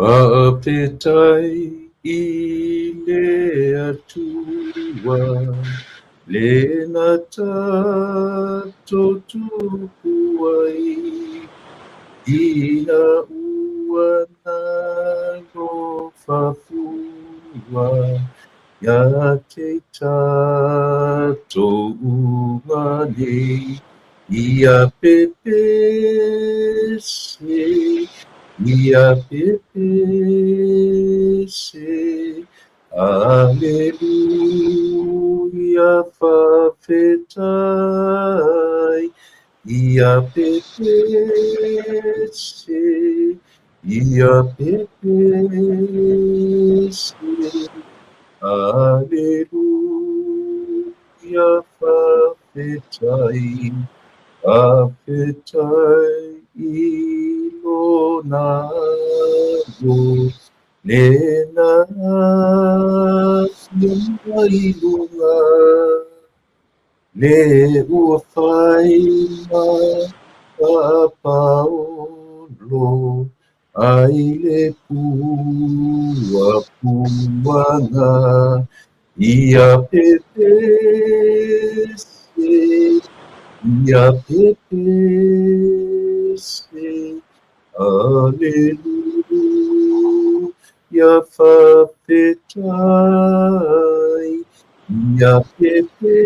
Whapetai ile atua lena tato tupuai ina ua nago fafua ya te tato umane ia pepe se ia pepe se aleluia fafetai ia pepe se ia pepe se aleluia fafetai fafetai ilonago lena fiailunga le ua whaima Paolo ai le pua puanga ia pepe se ia pepe se aleluia fafetai ia pepe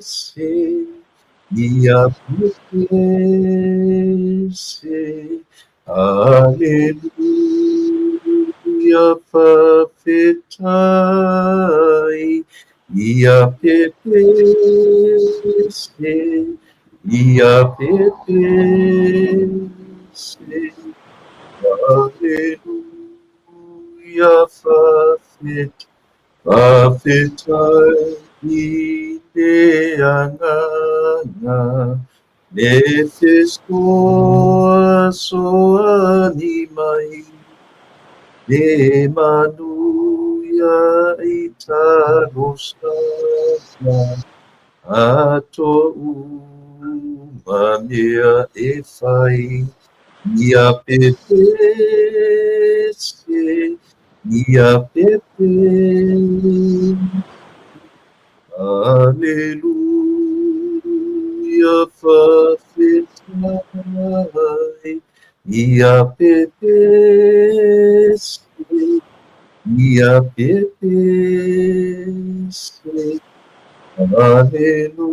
se ia pepe se aleluia fafetai ia pepe se ia pepe se aleluia fafetai ideanganga le te soani mai le manuia i tano sata ato umamea e whai ia pepe se ia pepe aleluia fafetai ia pepe se ia pepe se aleluia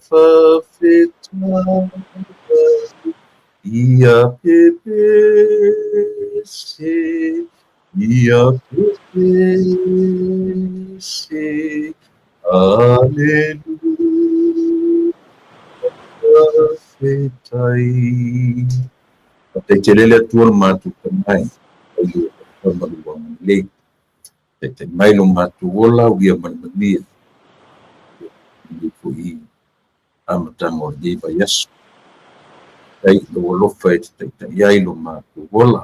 fafetai ia pepe se ia pepe se aleluia fafetai Te kelele atua no mātou tamai, au forma do bom. lei te mai lo matuola ia manmania i ko i amatanga o di ba yes ai lo fai te ia lo matuola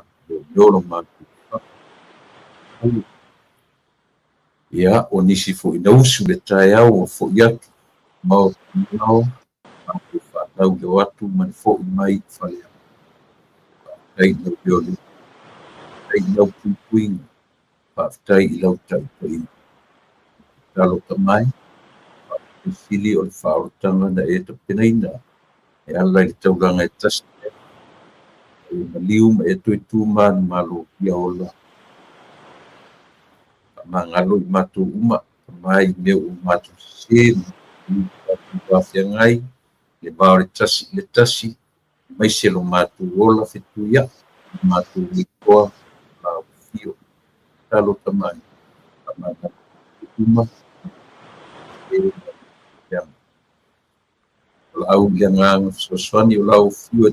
lo matu ia o nisi fo i nausu le tai au fo ia mau no aku fa tau le watu man fo mai fale ai no bioli ai no puing pa tai i lau tai pai talo tamai sili o le whaorotanga na e tapenaina e ala i tauranga e tasi e maliu ma e tui tūman malo ia ola ma ngalo i matu uma mai meu o matu se i whawhiangai le bao le tasi mai se lo matu ola fitu ia matu i koa la fio talo tamai ma uma e au lianga soswani lau fio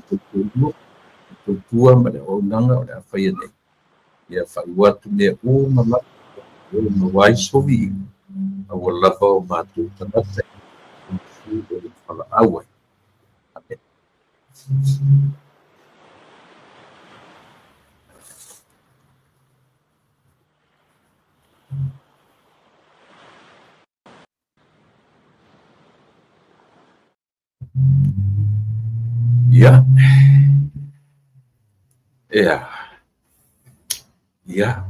tutua ma le onanga o le awhaia nei. Ia whaiwatu ne o mala o mawai sovi a o lava o mātou tanata o fio o le whala awai. Amen. Ia. Ia.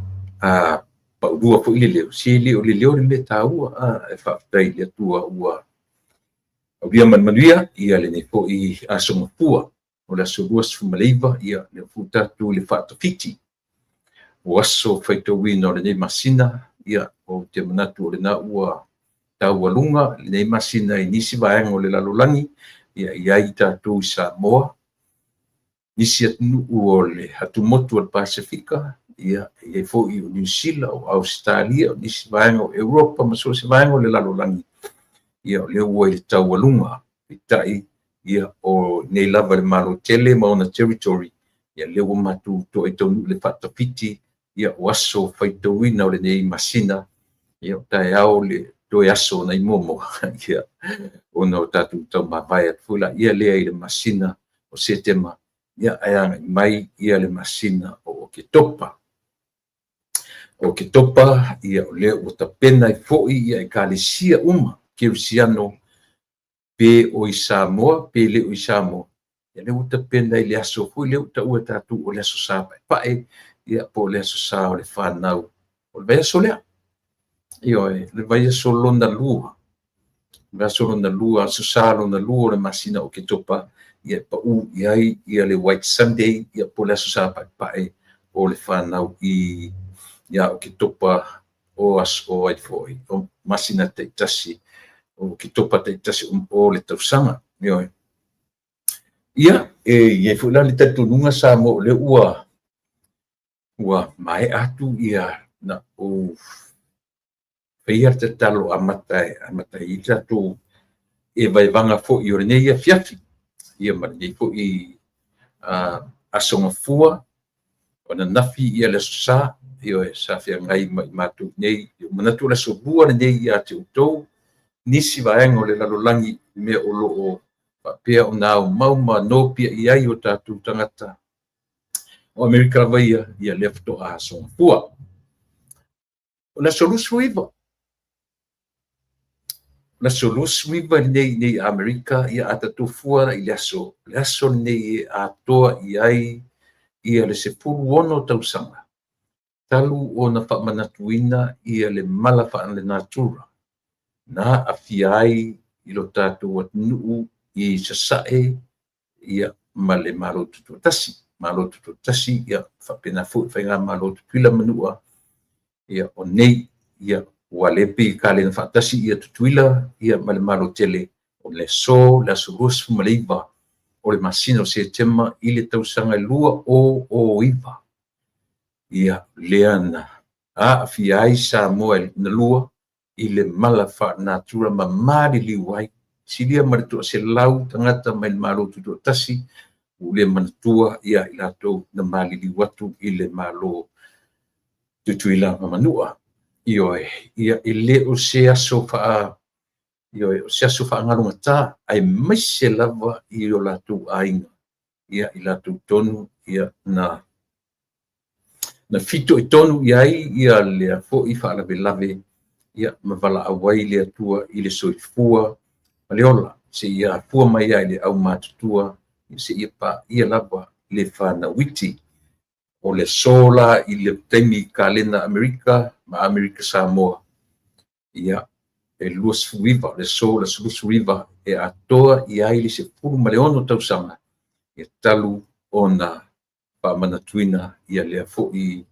Paulua po ile leo. Si leo le taua e whaatai le tua ua. Auria manuia ia le nei po i asomapua o le asorua sfumaleiva ia le futatu le whaatawhiti. O aso whaitawina o le nei masina ia o te manatu o le na ua taualunga le nei masina i nisi vaenga o le lalolangi ia i tātou i Samoa. Nisi atunu o le hatumotu o le Pasifika ia i fo i o New Zealand o Australia o nisi vaenga o Europa ma so se vaenga o le lalolangi. Ia le ua i taualunga i tai ia o nei lava le malo tele ma ona territory ia le ua matu to e tonu le whaatawhiti ia o aso whaitawina o le nei masina ia o tae au le toe aso nei momo ia ona o tatu tau mawai at fula ia lea i le masina o setema ia aanga mai ia le masina o ke topa ia o lea o tapena i foi ia i kalisia uma Kirisiano pe o i Samoa pe le o i Samoa ia le o tapena i le aso fui le o ta ua tatu o le aso sa pae ia po le aso sa o le whanau o le vai aso lea io le vai aso londa lua aso londa lua aso sa londa lua o le masina o ke topa ia pa u iai ia le White Sunday ia po le aso sa pae o le whanau i ia o ke topa o aso ai foi o masina te tasi o ki topa te tasi o le tausanga ia ia fula le tatununga sa mo le ua mai atu ia na o feia te talo amata i tatu e vai vanga fo i ore nei fiafi ia ma nei fo i asonga fua ona nafi ia le sa io e sa fia ngai matu nei manatu le so bua nei ia te utou nisi vaenga o le lalolangi me o loo pea o nao mauma no pia iai o tatu tangata o Amerika vaia ia le fto a son pua o la solusu iva nei Amerika ia atatu fua i le aso nei atoa iai ia le sepulu ono tausanga talu o na whamanatuina ia le mala whaan le natura na afiai i lo tātou atunu i sasae ia male malotu tasi ia whapena fu whainga malotu pila manua ia o nei ia walepi kale na whatasi ia tutuila ia male malotele o le so la surus fumaleiva o le masina o se tema i le tausanga lua o iva ia leana afiai sa moe na lua i le mala wha natura ma mari liwai silia maritua se lau tangata mai malo tutu tasi u le manatua ia i lato na mali liwatu i le malo tutuila manua ia ele o se aso fa o se aso fa ngalunga ta ai maise lava i o latu ainga ia i latu tonu ia na fito i tonu ia le fo i fa lave ia mavala awai le atua i le soifua ma le ola se ia fua mai ai le au matutua se ia pa ia lava le fana witi o le sola i le taimi kalena Amerika ma Amerika Samoa ia e luas fuiva le sola susuiva e atoa i ai le se pulu ma le ono tausanga ia talu ona pa manatuina ia le fo i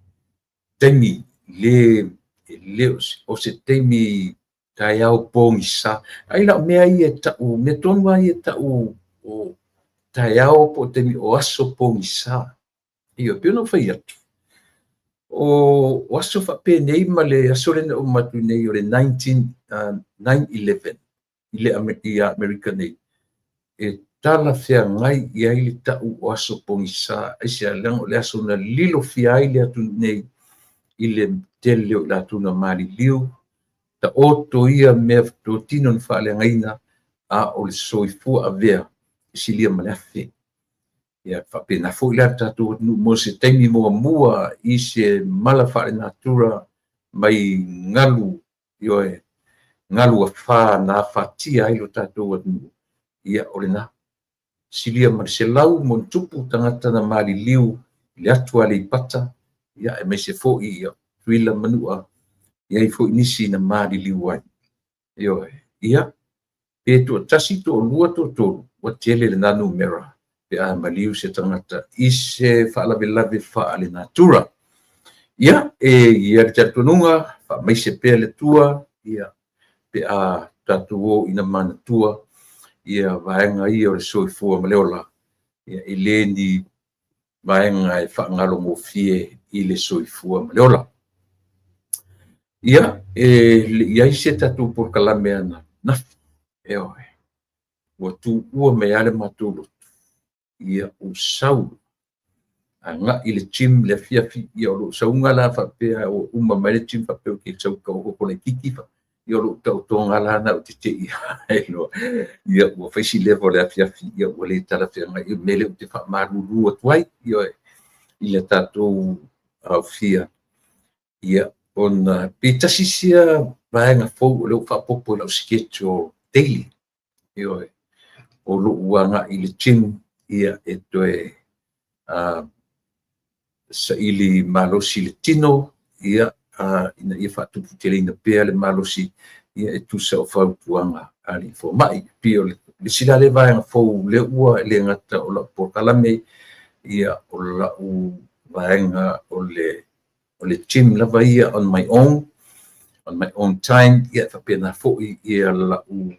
taimi le o se taimi tai au pongi sa ai la mea ia tau me tonu ai e tau o tai au po taimi o aso pongi sa ia pio fai atu o aso fa pe nei ma le aso le o matu nei o le 9/11 i le America nei e tala fea ngai i ai le tau o aso pongi sa ai se alang o le aso na lilo fia ai le atu nei i le tele o le atu na mali liu ta oto ia mea to tino na fale ngaina a o le soifua a vea i silia maleafe ia faapena foʻi le tatou atunuu mo se taimi muamua i se mala faalenatura mai galu ioe galu afā na fatia ai lo tatou atunuu ia o lenā silia ma le selau mo le tupu tagata na maliliu i le atu a le ipata ia e maise foʻi ia tuila manua iai foʻi nisi na maliliu ai ioe ia pe tuatasi toʻalua toʻatolu ua tele le nanu mera pe a maliu se tangata i se faalavelave faalenatura ia ia le tatuanunga faamaise pea le tua ia pe a tatou o ina manatua ia vaega ia o le soifua ma le ola ia i lē ni vaega e faagalogofie i le soifua ma le ola ia leʻi ai se tatou polokalame ana nafi e oe ua tuua me a le matou lotu ia o sau agaʻi le tim le afiafi ia o loo sauga la faapea o uma mai le tim faapea o ke sauka o hoko le kiki ia o loo tautoga la na o tetei ai loa ia ua faisi leva o le afiafi ia ua lē tala feagai me le o te faamalūlū atu ai ia i le tatou aofia ia ona peitasi sia vaega fou o le o faapopo lau schedule daily ioe o loo agaʻi le tim ia e toe saʻili malosi le tino ia ina ia faatuputeleina pea le malosi ia e tusa o fautuaga a leʻi fomaʻi pia o le sila le vaega fou le ua le gata o laʻu polokalame ia o laʻu vaega o le tim lava ia on my own time ia faapena foʻi ia laʻu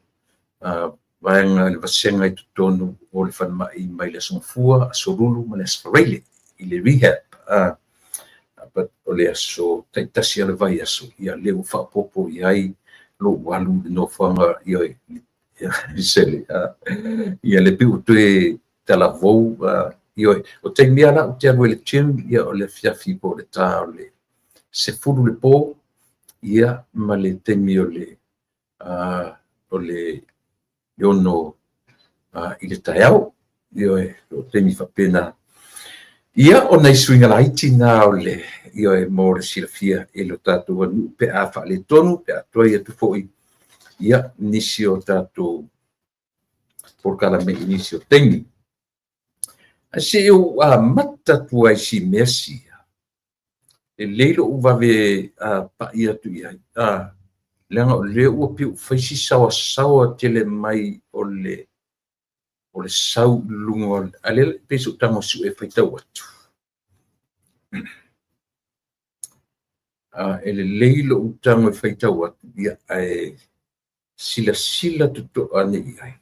vaega le vasenga i totonu o le fanamaʻi mai le asogafua asolulu ma le asafaraile i le rehab o le aso taʻitasi a le vai aso ia lē ua faapopo i ai loo alu le nofoaga ioe sele ia le piʻu toe talavou ioe o taimia laʻu te alu ai le tim ia o le afiafi po o le tā o le sefulu le pō ia ma le taimi o le iono i le taeao ioe o taimi faapena ia ona i suiga laiti na o le ioe mo le silafia i lo tatou anuu pe a faaletonu pe a toe atu foʻi ia nisi o tatou polokalame nisi o taimi a seʻu amata atu ai simeasi lelei loʻu vave paʻi atu i ai leaga o lē ua piʻu faisi sawasawa tele mai o le sauʻuluga a le pei so tagosu e faitau atu e lelei loʻu tago e faitau atu ia ae silasila totoʻa neʻi ai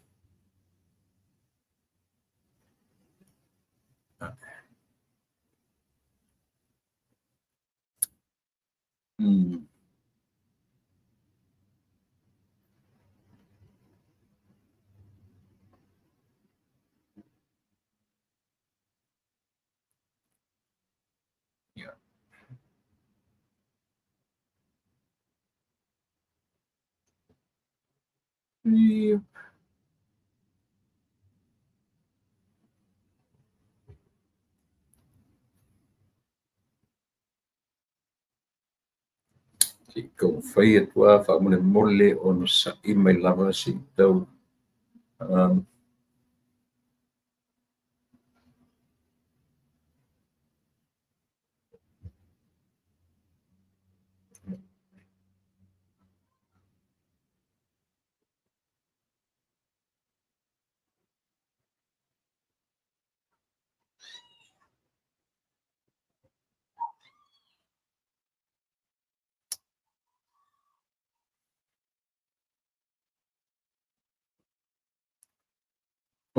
Ikaw whai atua whamune mole o no sa I mai lava si tau.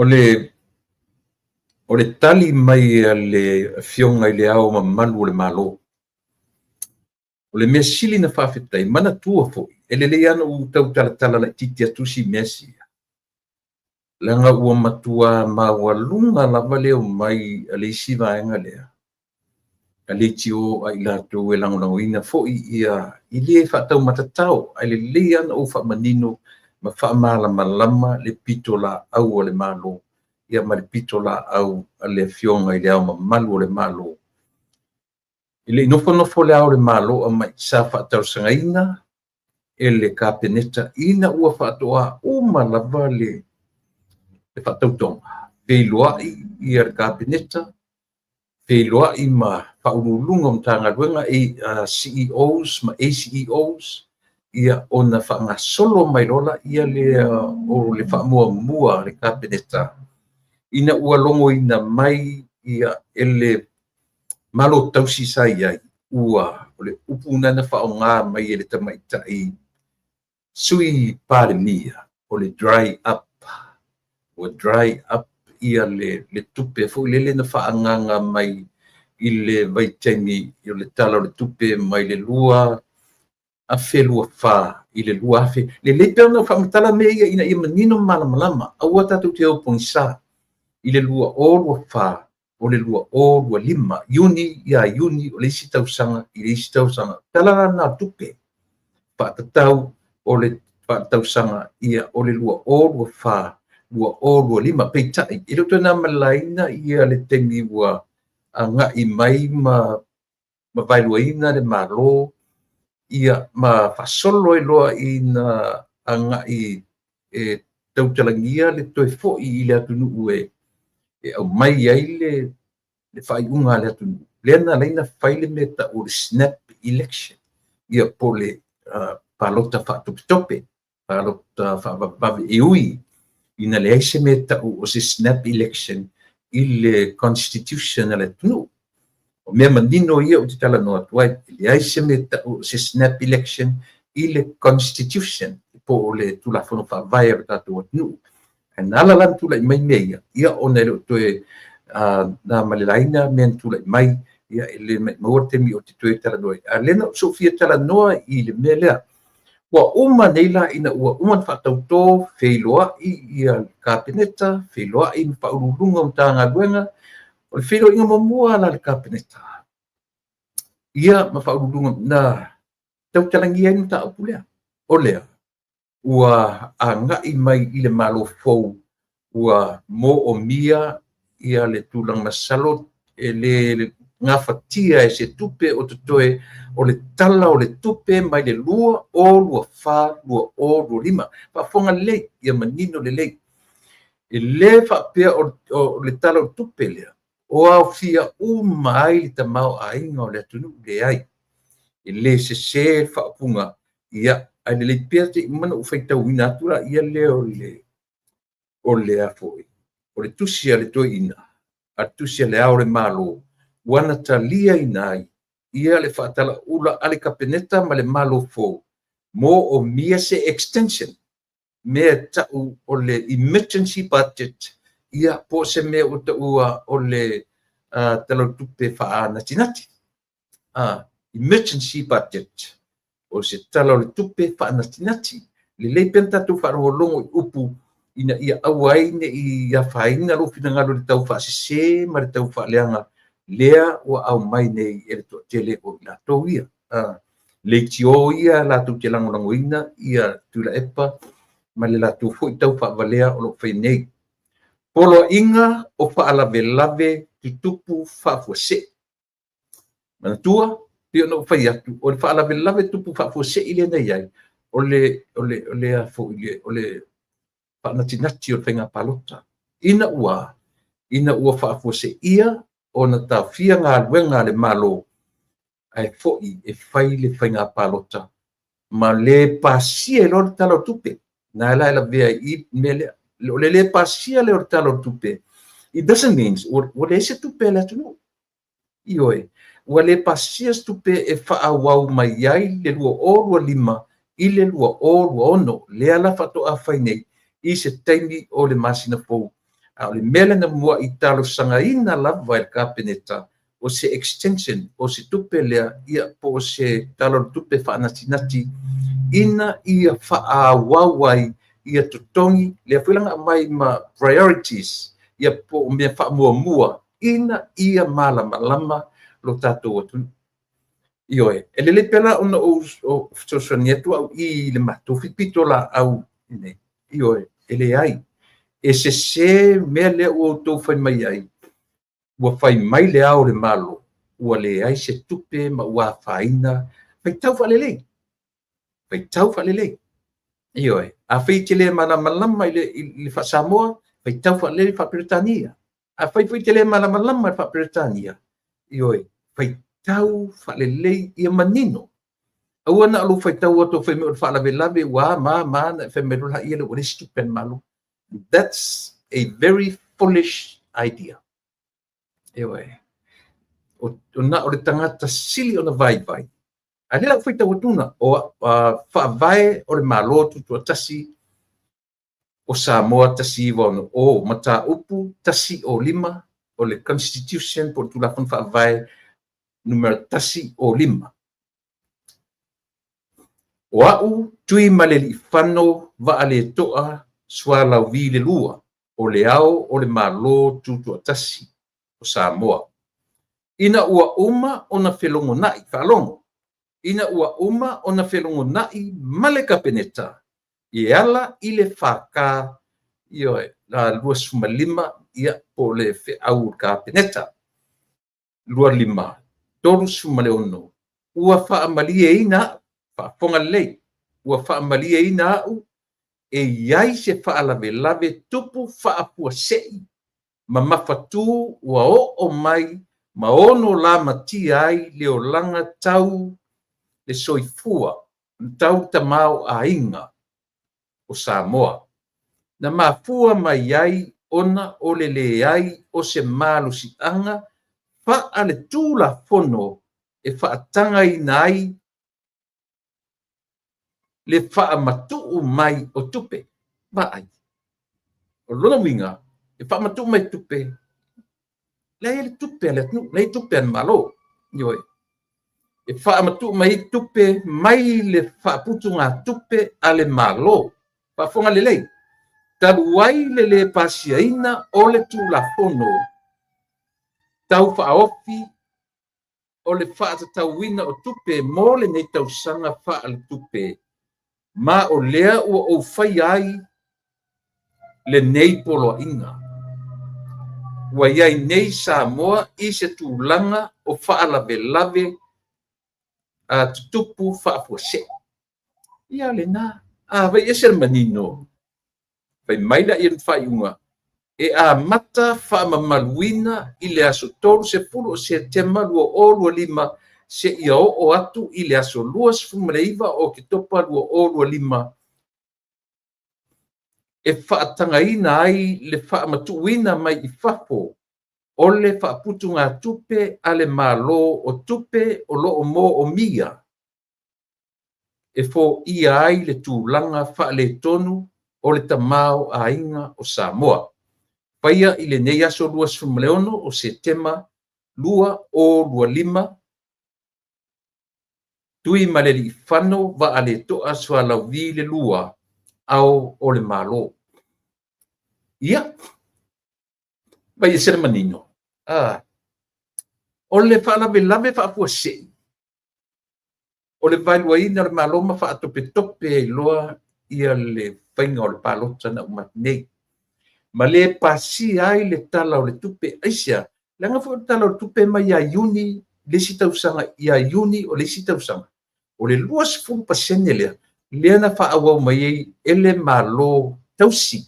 O le tali mai a le fionga I le ao ma malu o le malo. O le mea sili na whawhetai, mana tua foi. E le ana u tau tala na titi atusi mesi. Langa ua matua maua lunga lava leo mai a le isi vaenga lea. A le tio a I lato e lango ina foi ia I le whatau matatau. A le ana o whamanino ma whamala malama le pitola au o le malo. Ia ma le pitola au a le fionga I le au ma malu o le malo. I le nofo le au le malo a mai sa whatau sangaina e le kapeneta ina ua whatoa uma lava le whatau tonga. Wheiloai I ar kapeneta, wheiloai ma whaurulunga mtanga ruenga CEOs ma ACEOs, ia ona whanga solo mai rola ia le o le whamua mua le kapeneta. Ina ua longo ina mai ia ele malo tausi sai ai ua o le upuna na whaonga mai ele tamaitai sui parimia o le dry up. O dry up ia le tupe fu lele na whaanganga mai I le vaitaimi I le tala o le tupe mai le lua a whelua wha I le lua afe. Le lepe ana whamatala me ia ina manino malama aua tatu te au pongisa I le lua o lua wha o le lua o lua lima iuni ia iuni o le isi tausanga I le isi tausanga tala na tupe whaatatau o le whaatausanga ia o le lua o lua wha lua o lua lima peitai I roto na malaina ia le temi ua a ngai mai ma vailuaina le malo ia ma whasolo e loa ina a ngai e tautalangia le toe fo'i I le atunu ue e au mai ai le whaiunga le atunu. Leana leina whaile me ta o le snap election ia po le palota whaatopitope, palota whaavavi e ui ina le aise me ta o se snap election I le constitution le tunu. O mea manino ia o te tala noa tuai, le aise me ta o se snap election I le constitution po o le tulafono whaavai ar tātou o tunu. E nala lan tulai mai mea ia o nere o toe na malelaina mea tulai mai ia ele mai maua temi o te toe tala noa. A lena o Sofia tala noa I le mea lea. Ua uma neila ina ua uma whatautō wheiloa ia kapeneta, wheiloa I whaurulunga o tāngā luenga, o le wheiloa inga mamua la le kapeneta. Ia ma whaurulunga na tautalangi ai ta opulea. O lea, ua a ngai mai I le malo fou, ua mo o mia ia le tulang masalo e le ngā whatia e se tupe o te toe o le tala o le tupe mai le lua o lua wha, lua o lua lima. Whafonga lei, ia manino le lei. E le whapea o le tala o tupe lea. O au fia mai le tamau a inga o le atunu le ai. E le se whapunga ia ai le pea te mana u whaitau ina atura ia le o le afoi. O le tusia le toi ina. A tusia le au le malo. Wana talia inai, ia le whaatala ula ale kapeneta ma le malo fo. Mo o mia se extension, mea tau o le emergency budget, ia po se mea o taua o le talautupe wha natinati. Emergency budget, o se tala o le tupe wha natinati. Le leipenta tu wharoholongo I upu, ina ia awaine I a whaina lo finangalo le tau wha se ma le tau wha leanga, lea o au mai nei e le toa tele o la tau ia. Le tio ia la tu te langolangoina ia tula epa ma le latu fu tau whaavalea o lo whainei. Polo inga o whaalave tutupu whaafuase. Mana tua, pio no whai atu, o le whaalave tupu whaafuase ile nei ai, o le whaanatinati o le whainga palota. Ina ua whaafuase ia, o na tawhia ngā luenga le malo, ai fo'i e whai le whainga palota. Ma le pasia lo le talo tupe. Na la vea I mele le pasia le talo tupe. It doesn't mean what is it tupe la tu. Ioe. Wa le pasia tupe e whaawau mai ai le lua o lima I le lua o ono le ala fato a whainei I se taimi o le masina pou. A le mele na mua I talo sanga ina lava el kapeneta o se extension o se tupe lea ia po se talo tupe whaanatinati ina ia whaawawai ia tutongi lea whilanga mai ma priorities ia po mea whaamua ina ia malama lo tātou atu. Ioe, e lele pela ona o social atu au I le mato whipito la au ine. Ioe, ele ai. E se mea lea o tau whai mai ai. Ua whai mai le au le malo. Ua le ai se tupe ma ua whaina. Whai tau whalelei. Whai tau whalelei. Ioe, a whai te le malama I le whasamoa, whai tau whalelei whapiritania. A whai te le malama I whapiritania. Ioe, whai tau whalelei ia manino. Aua na alu whai tau ato whai mea whalawelawe wa ma na whai mea rula ia le wane stupen malo. That's a very foolish idea. Ioe, o na o le tangata sili o na vai. Ani la whai tau atuna o whaavae o le malo tutu tasi o Samoa tasi wano o mata upu tasi o lima o le constitution po tu la fun whaavae numero tasi o lima. O au tui maleli whano wa ale toa swa lau vi le lua o le ao o le malo tutu tasi o Samoa. Ina ua uma o na whelongo nai whalongo. Ina ua uma o na whelongo nai male kapeneta. I ala I le whaka ioe la lua suma lima ia po le au kapeneta. Lua lima. Tolu suma le ono. Ua whaamalie ina whaafonga lei. Ua whaamalie ina au e iai se whaalave tupu whaapua sei. Ma mawhatu ua o mai ma ono la mati ai leo langa tau le soifua tau tamau a inga o Samoa. Na mafua mai ai ona o le ai o se malu si anga fa ale tula fono e fa atanga inai le fa matu mai o tupe ba ai. O lona winga e fa matu mai tupe. Le tupe le tupe an malo. Ioe. E wha matu mai tupe mai le wha putunga tupe ale malo. Wha fonga lelei. Talu wai le pasia ina o le tula fono. Tau wha ofi o le wha tau wina o tupe mo le nei tau sanga wha ale tupe. Ma o lea ua o whai ai le nei polo inga. Wa iai nei Samoa I se tūlanga o wha lave tutupu whaafuase. Ia le nā. Vai ese manino. Vai maila I whai unga. E a mata whaamamaluina I le aso tolu se fulu o se tema lua o lua lima se ia o atu I le aso lua sfumaleiva o ke topa lua o lua lima. E whaatanga ina ai le whaamatuina mai I whafo. O le whaaputunga tupe ale malo o tupe o loo mo o mia. E fo ia ai le tūlanga whaale tonu o le tamau a inga o Samoa. Paia I le nei aso lua sfumleono o se tema lua o lua lima. Tui maleli whano wa ale toa swa lau vi le lua au o le malo. Ia. Paia sere manino. O le whaalawe whaafuase. O le vailuaina le maloma whaatope tope loa ia le whainga o le palota na umat nei. Ma le pasi ai le tala o le tupe aisia, langa fo tala o le tupe mai ia iuni, le sita usanga ia iuni o le sita usanga. O le 20% lea na whaawau mai ei ele malo tausi.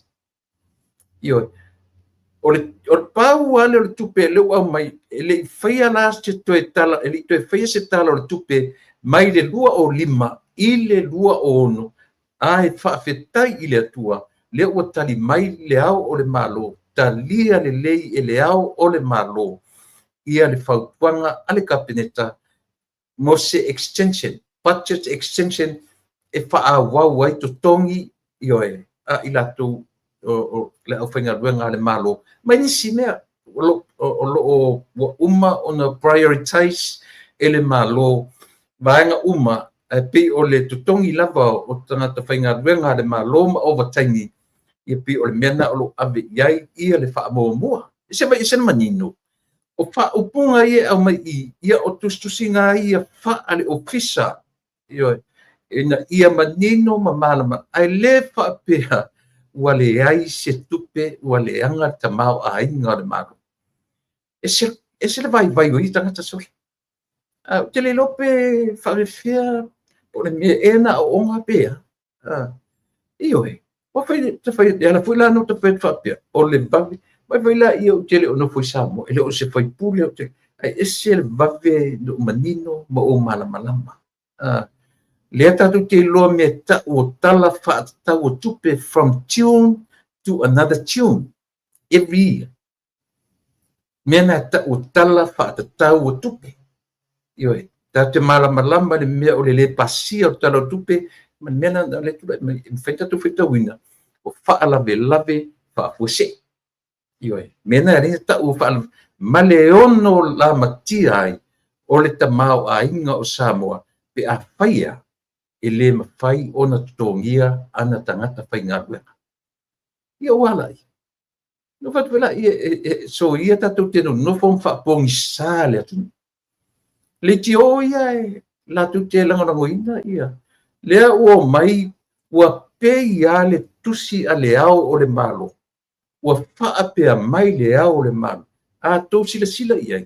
Ioi, o le pau ale o le tupe le ua mai, ele whaia la se toe tala, ele toe whaia se tala o le tupe mai le 2 o 5, i le 2 o 6, ai whaafetai i le atua, le ua tali mai le au o le malo, talia le lei e le au o le malo, ia le whaupuanga ale kapeneta, mo se extension, budget extension, e whaawau ai to tongi, ioe, a i lato o le au whainga ruenga le malo. Mai nisi mea, o uma ona prioritize ele malo, vaenga uma, pe o le tutongi lava o tangata whainga ruenga le malo ma overtime, ia pe o le mena o lo ave iai ia le wha mua mua. Ise mai ise manino. O wha upunga ia au mai ia o tustusinga ia wha ale ofisa, ia manino ma malama, ai le wha pea, wale ai se tupe wale anga tamau a inga le mago. Ese le vai o i tangata soli. Te le lope whawewhia o le mea ena o onga pea. Ioe, o whai te ana fuila no te pet whapea o le bavi. Mai waila ia o tele o no fui samo, ele o se whai pule o te. Ai ese le bavi no manino ma o malama. Lea tatu te loa me ta o tala whaata o tupe from tune to another tune every year. Mena ta o tala whaata o tupe. Ioi, ta te malama le mea o le pasi o tala o tupe, man mena na le tupe, mwhaita tu whita wina, o lave whaafuse. Ioi, mena ringa ta o whaalave, maleono la matia ai, o le tamau a inga o Samoa, pe a whaia, e le mawhai ona tutongia ana tangata whai ngā ruenga. Ia wala i. No whatwela so ia tatou tenu nofo whapongi sā le atu. Le ti o ia e la tu te langorangoina ia. Lea ua mai ua pe ia le tusi a le au o le malo. Ua whaapea mai le au o le malo. A tau sila ia.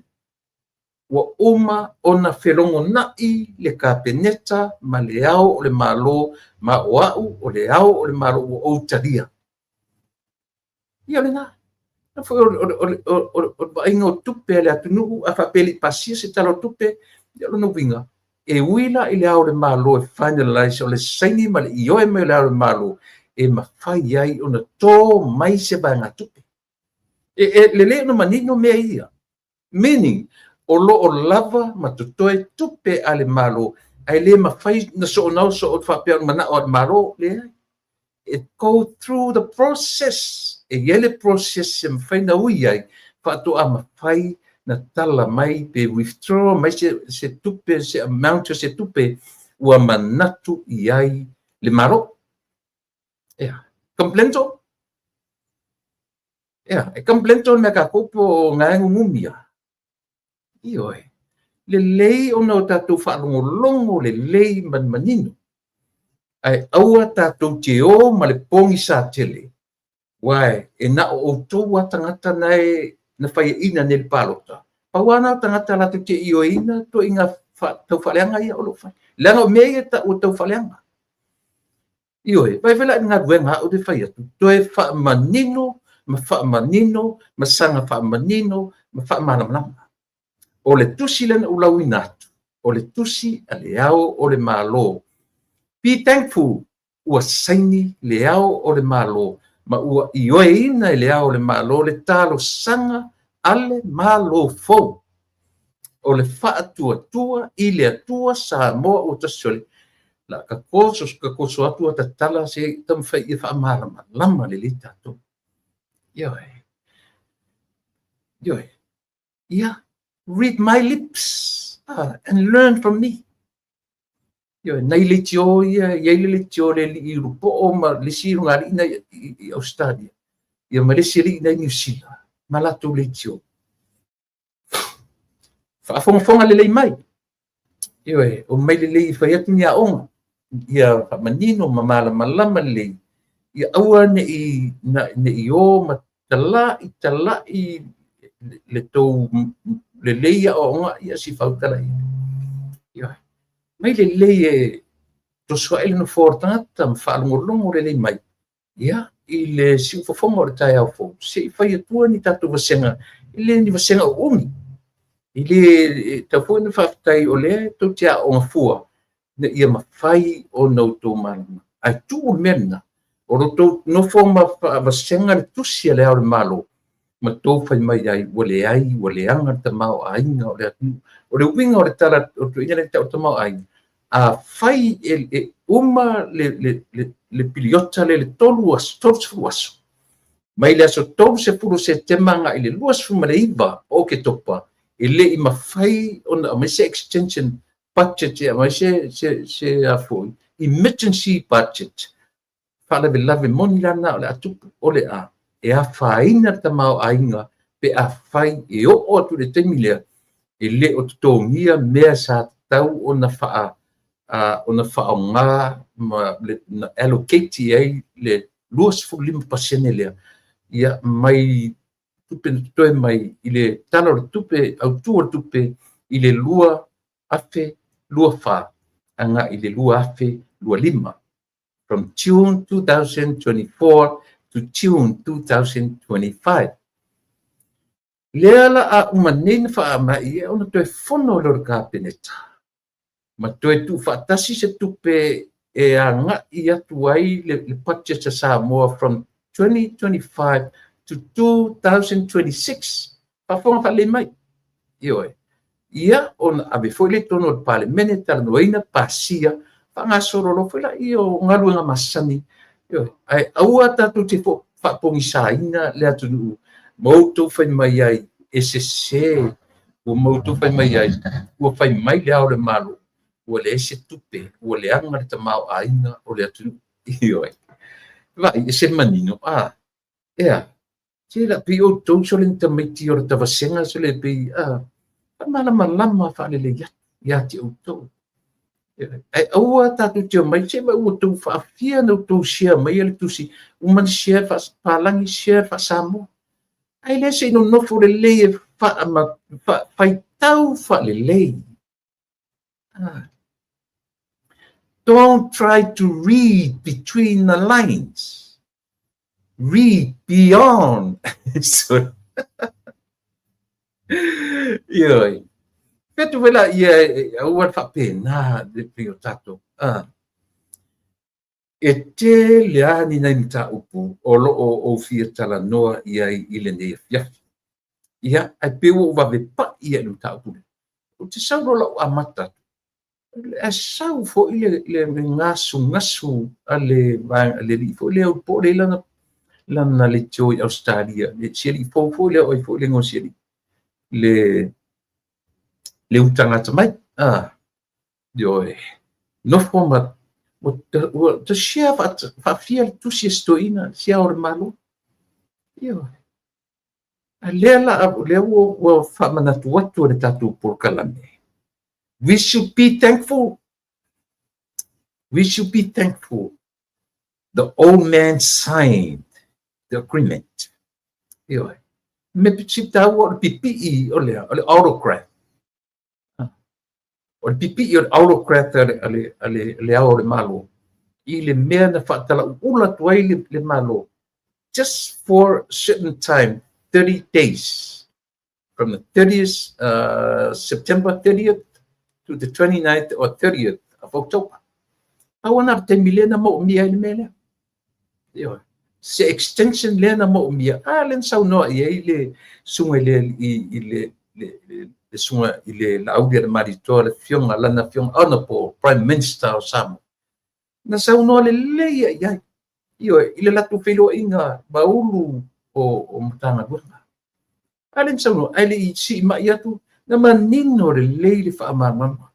Ua uma ona whelongo nai le kapeneta ma le au o le malo ma o au o le au o le malo ua outaria. Ia le nā. Na foi o ainga o tupe le atunu a whapeli pasia se talo tupe ia lo no winga. E wila i le au le malo e finalize o le saini ma le ioe me le au le malo e mawhai ai o na tō mai se banga tupe. Le leo no manino mea ia. Meaning, o lo o lava ma tutoe tupe ale malo ai le mawhai na so nau so o whapea mana o malo le ai. It go through the process. E yele process se mawhai na ui ai whaato a mawhai na tala mai pe withdraw mai se tupe se amount se tupe ua manatu i ai le malo. Complento? E complento me ka kopo ngai ngumia. Ioi. Le lei ona o tātou whaalongolongo le lei manino. Ai aua tātou te o ma le pongi sa tele. Wai, e na o tōua tangata nei na whaia ina ne le palota. Pawana tangata la te io ina to inga tau whaleanga ia o lo whai. Langa o mea ta o tau whaleanga. Ioi, vai whela ngā ruenga o te whaia tu. Toe wha manino, ma sanga wha manino, ma wha manamama. O le tusi lena ulau inatu. O le tusi a le au o le malo. Be thankful ua saini le au o le malo. Ma ua ioe ina i le au le malo le talo sanga ale malo fou. O le whaatua i le atua sa moa o tasole. La ka koso atua ta tala se tamwhai i whaamarama. Lama le li tato. Ioe. Yeah. Read my lips and learn from me. Nei le tio ia, le tio le li rupo o ma le siru ngari ina i Australia. Ia ma le siri ina i New Zealand. Ma lato le tio. Whaafonga le lei mai. Ioe, o mai le lei whaiatu ni a onga. ia manino malama le ia aua ne o tala i le tou le leia o nga ia si fautala ia mai le leie to swai no fortata mfalongolongo le mai ia i le si fofongo le tai au fo se fai tua ni tatu vasenga ile ni vasenga umi ile tafu ni fatai ole to tia o fua ne ia mafai o no to malama ai tu mena o to no forma vasenga le tusia le au malo ma to fai mai ai wale anga te mau ainga o le winga o le tala o to ina te o mau ai a fai uma le piliota le tolu as mai le aso tolu se pulu se temanga i le luas fumaleiva o ke topa ele i mafai ona mai se extension budget ya mai se afoi emergency budget fala be lave moni lana o le atupu o le a e a faina ta mau ainga pe a fai e o tu le temile e le o tongia mea sa tau ona nga ma le allocate ai le luas fu 5% le ia mai tupe toe mai ile talo tupe au tupe ile lua fa anga ile lua afe lua lima from June 2024 to June 2025. Leala a umanin fa mai ona toe fono lo kabineta. Ma toe tu fa tasi se tupe e anga ia tuai le budget sa Samoa from 2025 to 2026. Pa fonga fa le mai. Ia ona ave foi le tono le parlemene talanoina pasia nga sorolo foi la io ngalu nga masani ai aua tatu te fo fa pongisaina le atu moto fai mai ai SSC o moto fai mai ai o fai mai le au le malo o le ese tupe o le anga te mau ainga o le atu io vai ese manino se la pio to solen te meti o te vasenga se le pi malama fa le ya ti auto ai aua tatu te mai se mai o tu fa fia no tu sia mai le tu si o man sia fa palangi sia fa samo ai le se no fo le fa tau fa le don't try to read between the lines, read beyond. So Petu vela ia ua fa pena de pio tato. E te lea ni nai mita upu o lo o fia tala noa ia i le nei fiafi. Ia ai peu o vave pa ia i mita upu. O te sauro la o amata. A sau fo i le ngasu a le li fo le o po le lana le tio i Australia. Le sieli fo le o i fo le ngosieli. Le utangata mai no forma o te sia fa fia tu si stoina sia or malo a le o fa manatu watu le tatu por kalame. We should be thankful the old man signed the agreement me pita o pipi o le autocrat o pipi o autocrat ale au le malo i le mea na whaatala ula tuai le malo just for a certain time 30 days from the 30th September 30th to the 29th or 30th of October awana te milena mo mia le mele se extension lena mo mia len sau no i le sunga le sunga ile la audia de maritore fionga lana fionga honorable prime minister o Samoa na sau no le ia ile la tu filo inga baulu o mtanga gurna alen sau no ile si ma ia tu na manino le fa mama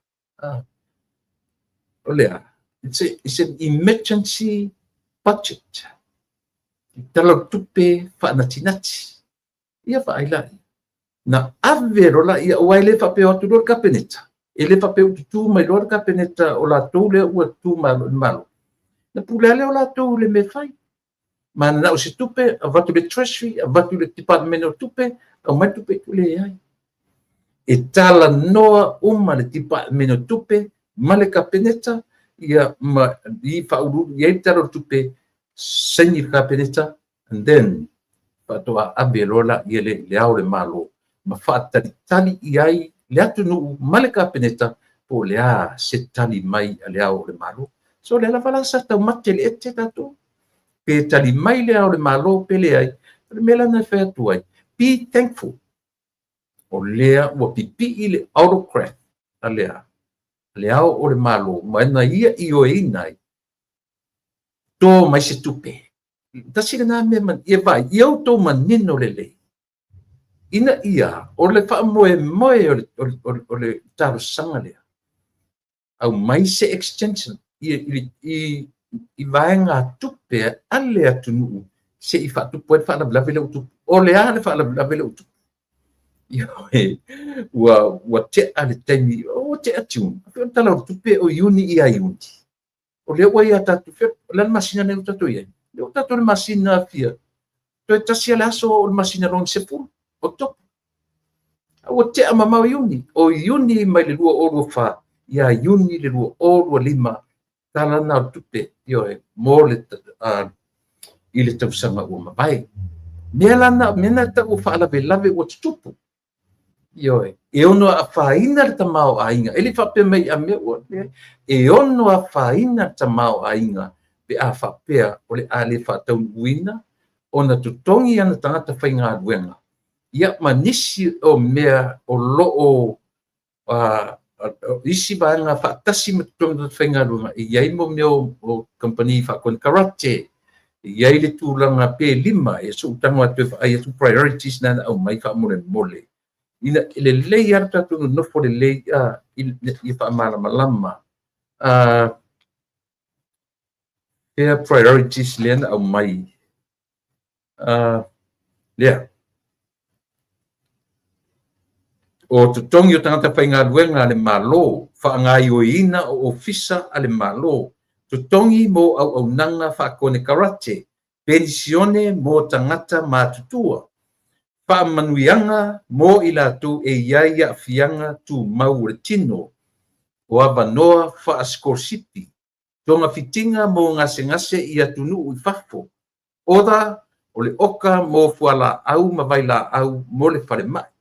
olea it's an emergency budget talo tupe fa natinati ia fa ila na avero la ia waile fa pe atu do cabinet ele papel tu mai lor ka peneta o la tole o tu malo na pulele o la tole me fai mana na o se tupe avatu le treasury avatu le department o tupe o mai tupe tule ai e tala noa uma le department o tupe male ka peneta ia ma i faulu ia tala tupe sengi ka peneta and then patoa abelola ia le au le malo ma faatalitali i ai le atu nuu male ka peneta po lea se tali mai a le au le malo so le lavalasa taumate le ete tatou pe tali mai le au le malo pe le ai le mela na fe atu ai be thankful o lea ua pipi'i le autocrat a le au o le malo ma na ia i o ina ai tō mai se tupe tasi le nā mea man ia vai iau tō manino le lei ina ia o le whaamoe moe o le taro sanga lea au mai se extension i vaenga tupe ale atu nuu se i whaatupu e whaalablave le utupu o le a le whaalablave le utupu ia ua te ale taimi o te atu o tala o tupe o iuni i a iuni o le ua ia tatu lan masina ne utatu ia le utatu le masina fia to e tasi ale aso o le masina ron se pulu o topu o te amamau iuni o iuni mai le lua o lua wha ia iuni le lua o lua lima tala na o tupe ioe mo le i le tausanga ua mawai mea lana mena ta ua whaalave ua tutupu ioe e ono a whaina le tamao a inga ele whape mai a mea ua e ono a whaina le tamao a inga pe a whapea o le ale whataun uina ona tutongi ana tangata whainga aduenga ia manisi o mea o loo isi baanga whaatasi matutong whainga aduenga iai mo mea o company whakon karate iai le tūlanga P5 e so utangwa te ai tu priorities na au mai mole ina le lei arta tu no for le lei i fa malama priorities len au mai lea o tutongi o tangata whainga luenga le malo whaangai o ina o ofisa ale malo tutongi mo au nanga whaakone karate pensione mo tangata matutua whaamanuianga mo ila tu e iaia fianga tu mau le tino o avanoa whaaskosipi tonga fitinga mo ngase ia tunu i whafo oda o le oka mo fuala au mawaila au mo le whare mai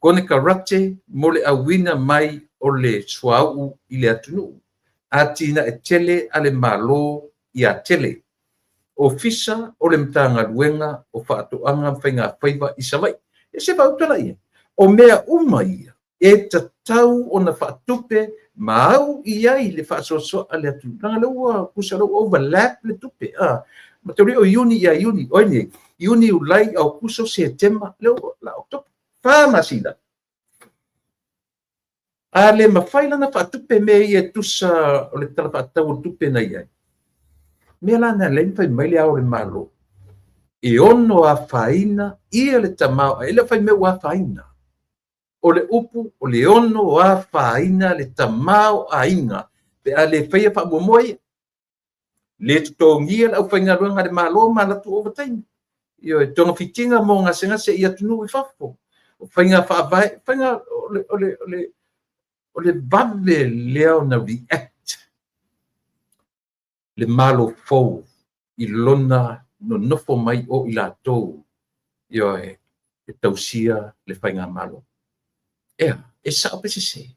kone karate mo le awina mai o le suau i le atunu atina e tele ale malo i a tele ofisa o le mtanga luenga o whaatoanga whainga whaiva i sawai e se vautala ia o mea uma ia e tatau o na whaatupe mau ia i le whaasoso ale atu nanga leua kusaro overlap le tupe ma te o iuni ia iuni oine iuni ulai au kuso se tema leo la oktopa Famasina. Ale mawhaila na whaatupe me ia tusa o le tala whaatau o tupe na ia. Mea la na lempa i maile au le malo. E ono a whaina ia le tamau, e le whai me ua whaina. O le upu, o le ono a whaina le tamau a inga. Pe a le whaia wha momoia. Le tutongia au whainga ruanga le malo ma la tu overtime. Io e tonga fitinga mo ngase ia tunu i whafo. Whainga whaavai, whainga o le vave leo na react. Le malo fau i lona no nofo mai o i la tau. Io e tausia le whainga malo. E sao pese se.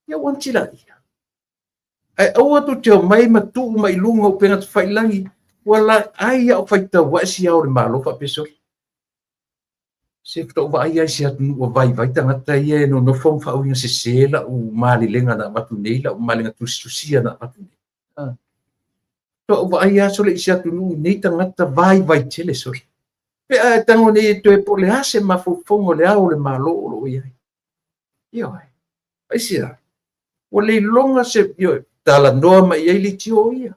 Ia wantila ia. Ai aua tu teo mai matu mai lunga o penga tu whailangi. Wala ai au whaita wasi au le malo wha peso. Se fto wa ai se atu wa vai tangata ia no fom fa o se sela o mali lenga na watu nei la o mali nga tusia na watu nei. To wa ai so le se atu nei tangata vai tele so. Pe a tango nei to e po le ase ma fo fongo le au le malo lo ia. Io ai sia. O le longa se io tala noa ma ia li tio ia.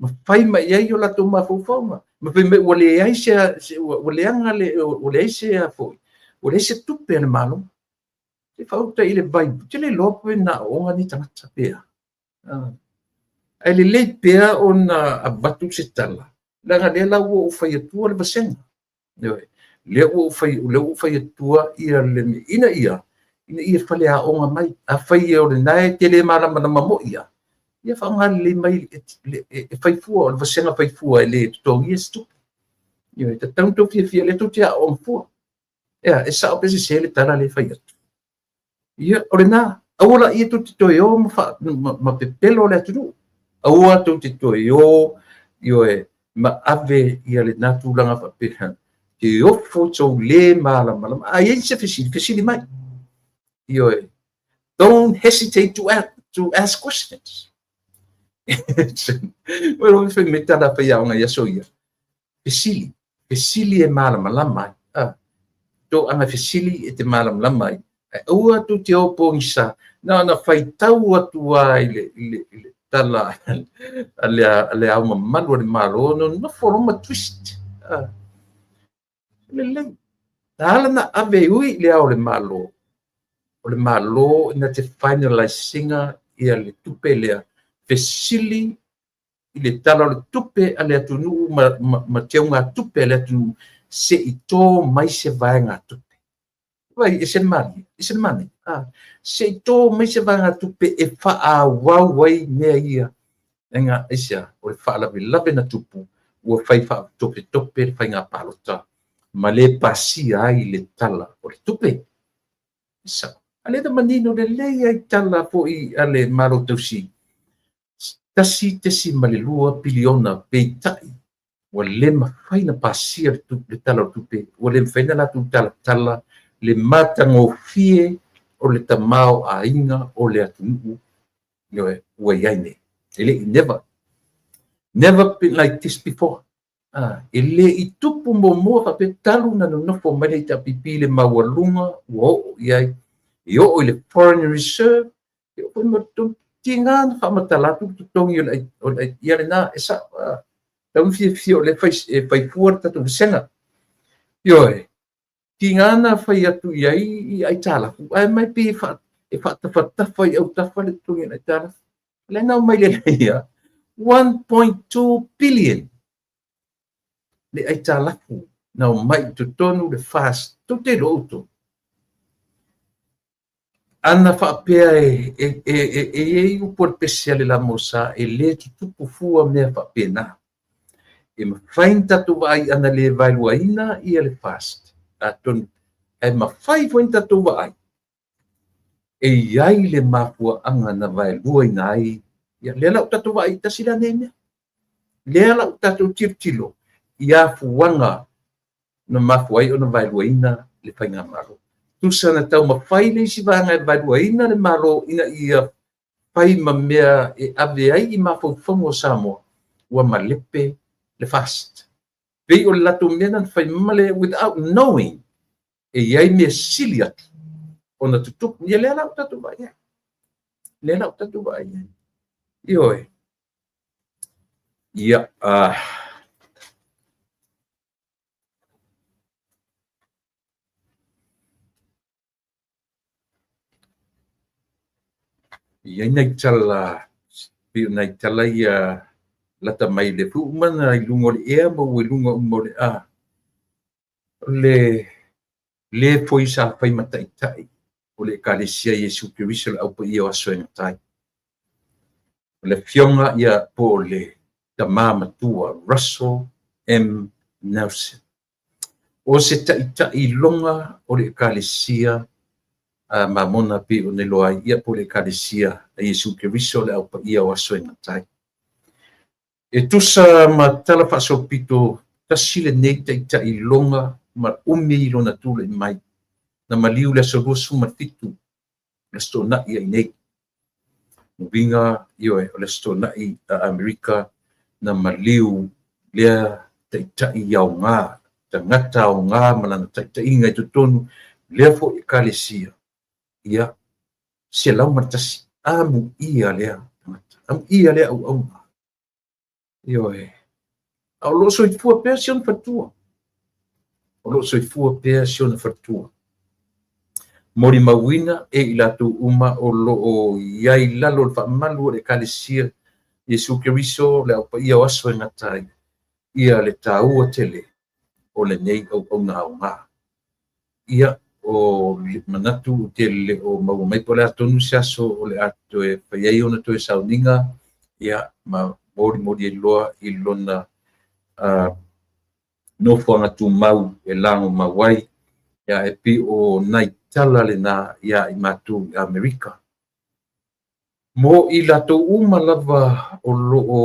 Ma fai ma ia io la to ma fo fonga. Ma pe me o le ai se o le anga le o le se a foi o le se tupe le malo te fauta i le Bible, te le lopo e na onga ni tangata pea. Ai le lei pea o na abatu se tala. Langa le la ua ufai atua le basenga. Le ua ufai atua ia le me ina ia fale a onga mai, a fai e o le nae te le marama na mamo ia. Ia whangali le mai e faifua, o le basenga faifua e le tutongi e stupi. Ia te tauto fia le tutia o mfua. Ia, e sao pese se le tala le fai atu. Ia, o le nā, aula ia tuti toi o ma pepelo le atu. Aua tuti toi o, io e ma ave ia le natu langa fa peha. Te ofo tau le malama, a ia se fesili mai. Io e, don't hesitate to ask questions. Well, fe me tala fa ia nga ia so ia. Fesili e malama lamai. To anga fesili e te malam lamai. Ua tu te opo ngisa. Na fai tau atu ai le tala ale au mamalu le malo no foroma twist. Le hala na ave ui le au le malo. O le malo na te finalizinga ia le tupe lea fesili i le tala le tupe ale atunu ma teunga tupe ale atunu se ito mai se vai ngā tupe. Vai, isen mani. Se ito mai se vai ngā tupe e faa wau wai mea ia. Enga isia, o le faa lawe na tupu, ua fai faa tope fai ngā palota. Ma le pasi ai le tala o le tupe. Isa, ale da manino le lei ai tala po i ale malo tausi. Tasi ma le 2 piliona peitai. Ua le mawhai na pasia le tala o tupe. Ua le mawhai na latu tala le matangofie o le tamao a inga o le atunu. Ua iaine. Ele never been like this before. Ele i tupu mo fa pe talu na no fo mai ta pipile mawalunga wo iai. Yo o le foreign reserve. Yo o mo tingan fa matalatu tutongi o ia na esa. Tau fie o le fai fuarta tu senga. Yo tingana fai atu iai ai tala. Ai mai pe fa e fa ta fai au ta fa le tungi na tala. Le na mai le ia 1.2 billion. Le ai tala na mai tu tonu le fast tu te loto. Ana fa pe e u por speciale la mosa e le tu pufua me fa pena. E ma fainta tu vai ana le vai luaina ia le fast. Aton e ma fai fainta tu vai. E iai le mafua anga na vai luaina ai. Ia le lau tatu vai ta sila nene. Le lau tatu tirtilo. Ia fuanga na mafua ai o na vai luaina le fainga maro. Tusa na tau ma fai le si vanga vai luaina le maro ina ia fai ma mea e ave ai i mafua fongo Samoa. Ua ma lepe le fast. Vei o lato mena fai male without knowing. E iai mea silia. Ona tutuk. Ia le lau tatu vai. Le lau tatu vai. Ioi. Ia. Ia nei tala. Pio nei tala ia lata mai le fu mana i lungo le ea mo i lungo mo le a. Le foi sa fai matai tai. O le kalesia Yesu Kiriso au pa ia asoenga tai. Le fionga ia po le tamama tua Russell M. Nelson. O se tai longa o le kalesia mamona pe o ne loa ia po le kalesia Yesu Kiriso le au pa ia asoenga tai. E tusa ma tala whasopito tasile nei tai longa ma umi i lona tule mai. Na maliu le sorusu ma fitu. Le sto na ia nei. Winga ioe o le sto na i Amerika na maliu lea tai iau ngā. Ta ngata o ngā malana tai ingai tutonu. Lea fo i kalesia. Ia se lau matasi. Amu ia lea. Amu ia lea au ngā. Ioe. Au lo so i fua pea sion fatua. O lo so i fua pea sion fatua. mori mawina e ila tu uma o lo o yai lalo fa malu le kalesia Yesu Keriso le pa ia aso ngatai ia le tau tele o le nei o nga ia o manatu tele o mau mai pole atonu siaso o le ato e pa ia ona to e sauninga ia ma mori loa I lona no fanga tu mau e lango mawai ia e pi o nai tala le na ia I matu Amerika mo I lato uma lava o lo o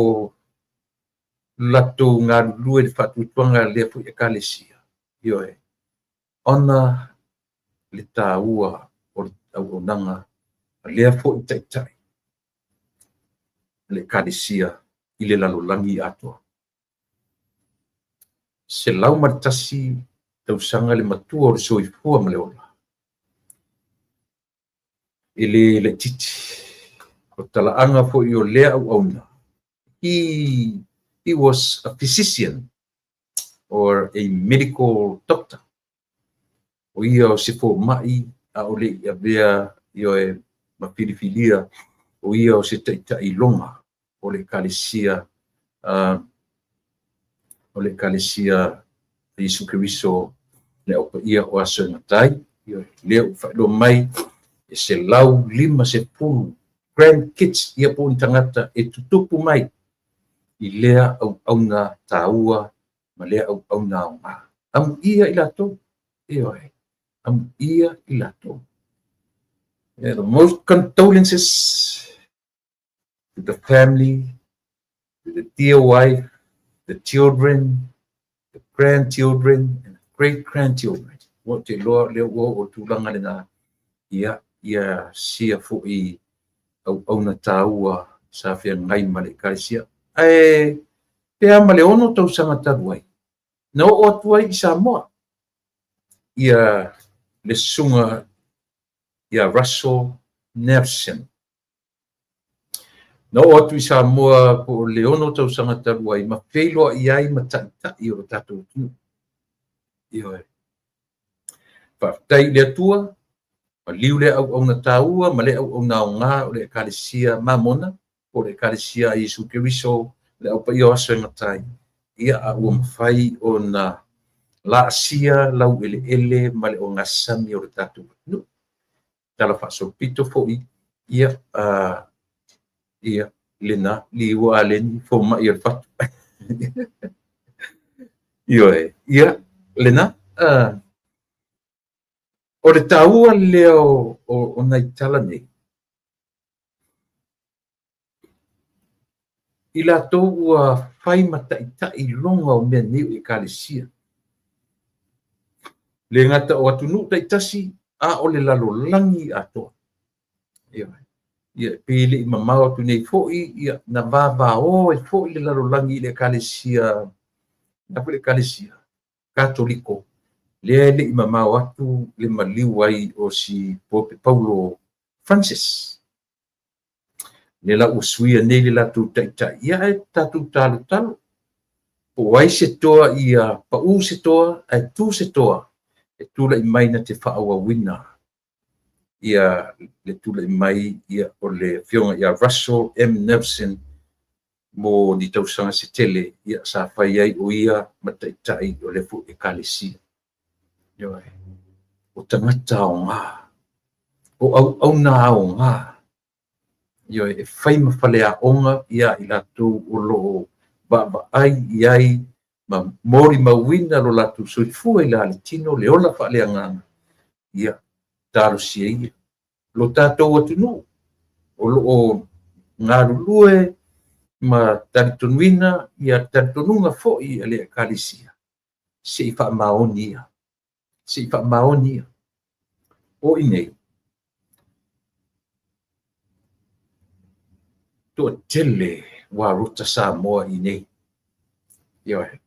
lato ngā lue le whatutuanga lea fu e kalesia io e ona le tāua o le tauonanga lea fu I taitai le kalesia I le lalolangi atua se lau maritasi tausanga le matua o le soifua ma le ola I le titi o talaanga fu I o lea au auna he was a physician or a medical doctor o ia o se fo mai a o le ia bea io e mapilifilia o ia o se taitai longa o le kalesia Yesu Keriso le opa ia o aso ngatai io le o whaelo mai e se lau 50 grandkids ia po tangata e tutupu mai I lea au ngā tāua ma lea au ngā o ngā am ia I lato io e am ia I lato the most condolences to the family, to the dear wife, the children, the grandchildren, and great-grandchildren. What te loa leo o tūlanga le nā ia sia fo I au na tāua sa whia ngai ma le kalesia. Te ama le ono tau sanga taruai. Na o atuai I Samoa. Ia le sunga ia Russell Nelson. Na o atu I Samoa po le ono tau sanga taruai ma wheloa iai ma tai o tatou tunu. Io e. Whaftai le atua, ma liu le au na tāua, ma le au na o ngā o le kalesia mamona, o le kalesia Yesu Keriso, le au pa I o aso ngatai. Ia a ua mawhai o na la asia lau ele ma le o ngasami o le tatou tunu. Tala whaso pito fo ia lena li ua len fo ma I o fatu. Io e, ia lena o le tāua leo o nai tala nei. I lato ua whai mataitai longa o mea neu I kalesia. Le ngata o atunu taitasi a o le lalolangi atoa. Ia pele I mamau atu nei fo'i ia na vava o e fo'i le lalolangi le kalesia na le kalesia katoliko. Le I mamau atu le maliu ai o si Pope Paulo Francis. Le la usuia nei le latu taitai ia e tatu talo. O wai se toa ia pa u se toa e tu se toa e tula I mai na te whaawa wina. Ia le tula I mai ia o le fionga ia Russell M. Nelson mo ni tausanga se tele ia sa whai ai o ia mataitai o le fu e kalesia. O tangata o ngā. O au nā o ngā. Ia e whai mawhale a onga ia I latu o lo ba ai iai ma mori mawina lo latu soifua I la le tino le ola whale a ngana. Ia taro sia ia. Lo tātou atunu. O lo o ngā rulue ma taritonuina ia taritonunga fo'i a le kalesia. Se I wha maoni ia. Se I wha maoni ia. O inei. Tua tele wa rota Samoa inei. Ia e.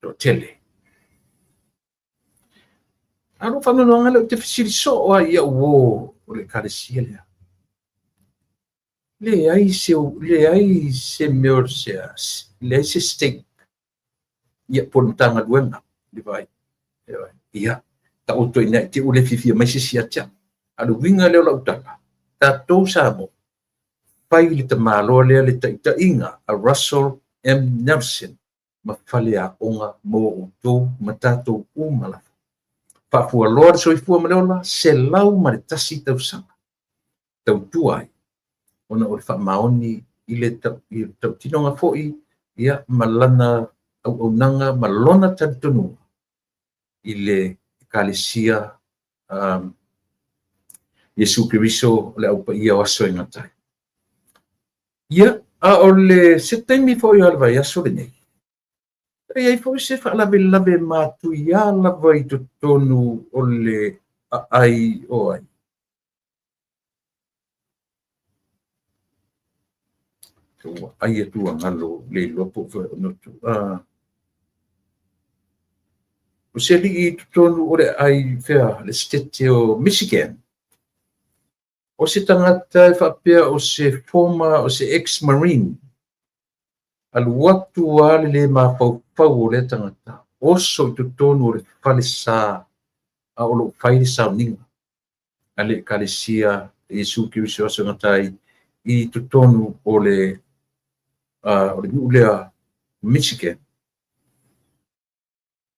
Tua tele. Aro whanonga leo te whisiri so o ia uo o le kalesia lea. Le ai se meur le ai se steak. Ia pontanga duenga. Ia. ta uto ina te ule fifia mai sisi atia alu winga leo la utala ta to samo pai le tamalo le ta inga a Russell M. Nelson ma fale a onga mo uto matato umala pa fu lor so fu malola se lau ma tasi tau sanga tau tuai ona o fa maoni ile tau tinonga foi ia malana au nanga malona tantunu ile kalesia Yesu Kiriso le au pa ia waso ingatai ia a ole se taimi foi alva ia so nei e ai foi se fa lave matu ia lava i tonu ole ai o ai ai tu ngalo le lopo no tu o se li tonu ore ai fea le state o Michigan o se tangata fa pea o se former o se ex-marine al watu ale le ma pau le tangata o so tonu ore falisa a o lo faisa ninga ale kalesia Yesu Kiriso so ngatai i tonu ole Olea Michigan.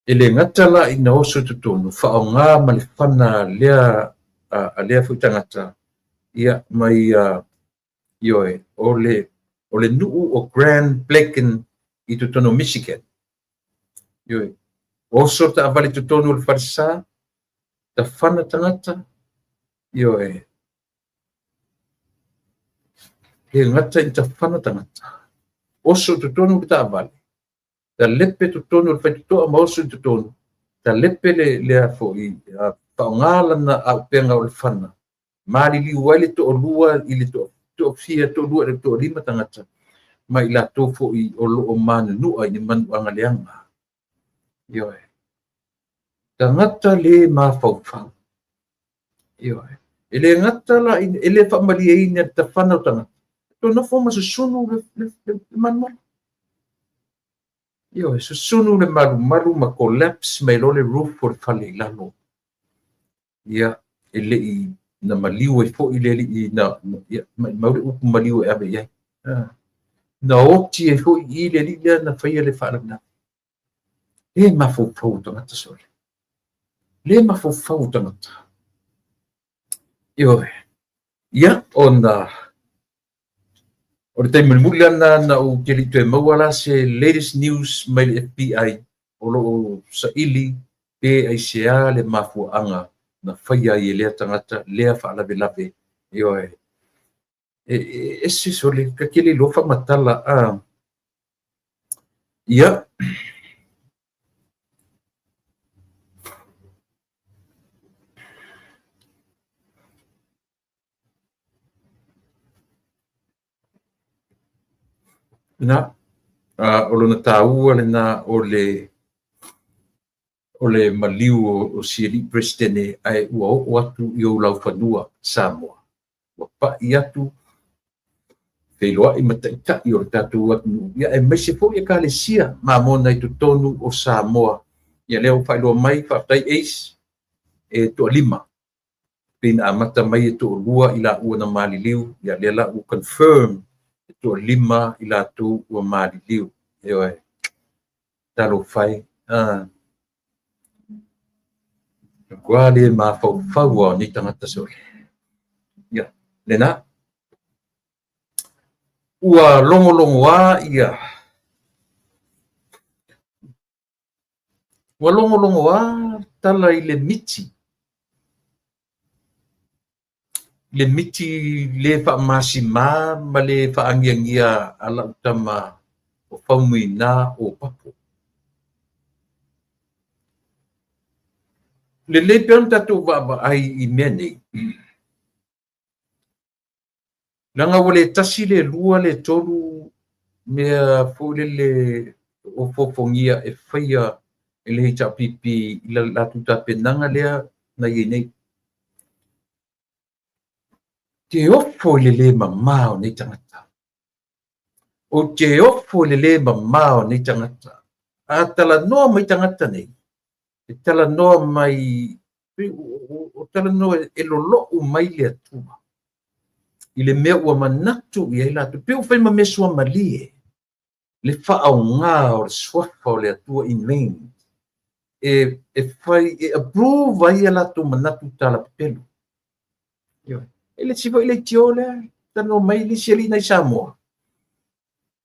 Ele ngatala ina oso tutonu whaonga malifana lea futangata ia mai ioe ole nuu o Grand Blaken i tutonu Michigan. Ioe oso ta avali tutonu le farisa ta whana tangata ioe he ngata i ta whana tangata oso tutonu kita avali ta lepe tutonu le whaitutoa ma oso tutonu ta lepe le afo i paongala na au penga o le whana maari li uai le to o lua i le to fia to lua le to lima tangata ma i la tofo i o lo o mana nua i ni manu anga leanga ioe tangata le ma fau ioe ele ngata la ele whamali e ina ta whana o tangata to na foma susunu le manu io susunu le maru ma collapse mai lo le roof for fale lalo ia ele i na maliu e fo ile i na ma le upu maliu e ave ia na oti e fo ile ile na faia le fala na e ma fo tangata sole le ma fo tangata io ia ona o le taimuli muli ana na o ke li te mauala se latest news mai le FBI o lo saili pe ai se a le mafuanga na whaia i lea tangata lea whaalave io e si sole ka kele lofa matala ia na o lona tāua lena o le maliu o siali presidente ai ua o atu i o lau whanua Samoa. Ua pa'i atu wheiloa i mataita'i o le tātou atu. Ia e maise po ia ka le sia ma mona i tutonu o Samoa. Ia leo whailoa mai whaatai eis e toa lima. Pina amata mai e toa lua i la ua na maliliu. Ia lea la u confirm to lima i la tu ua maliliu ioe talo fai kua le mafau o ni tangata sole ia lena ua longo a ia ua longo a tala i le miti le whaamasima ma le whaangiangia ala utama o whaumuina o papo. Le peon tatu waba ai i mene. Langa wale tasi le lua le tolu mea fule le o fofongia e whaia e le hita pipi i la tuta penanga lea na ienei. Te ofo le mamao nei tangata. O te ofo le mamao nei tangata. A tala noa mai tangata nei. E tala noa mai o tala no e lolo o mai le atua. I le mea ua manatu i ai latu. Pe o whai ma mesua malie. Le wha au ngā o le swafa o le atua in main. E whai, e approve ai a latu manatu tala pepelu. E le siwa i le tio le, tano mai le siali nai Samoa.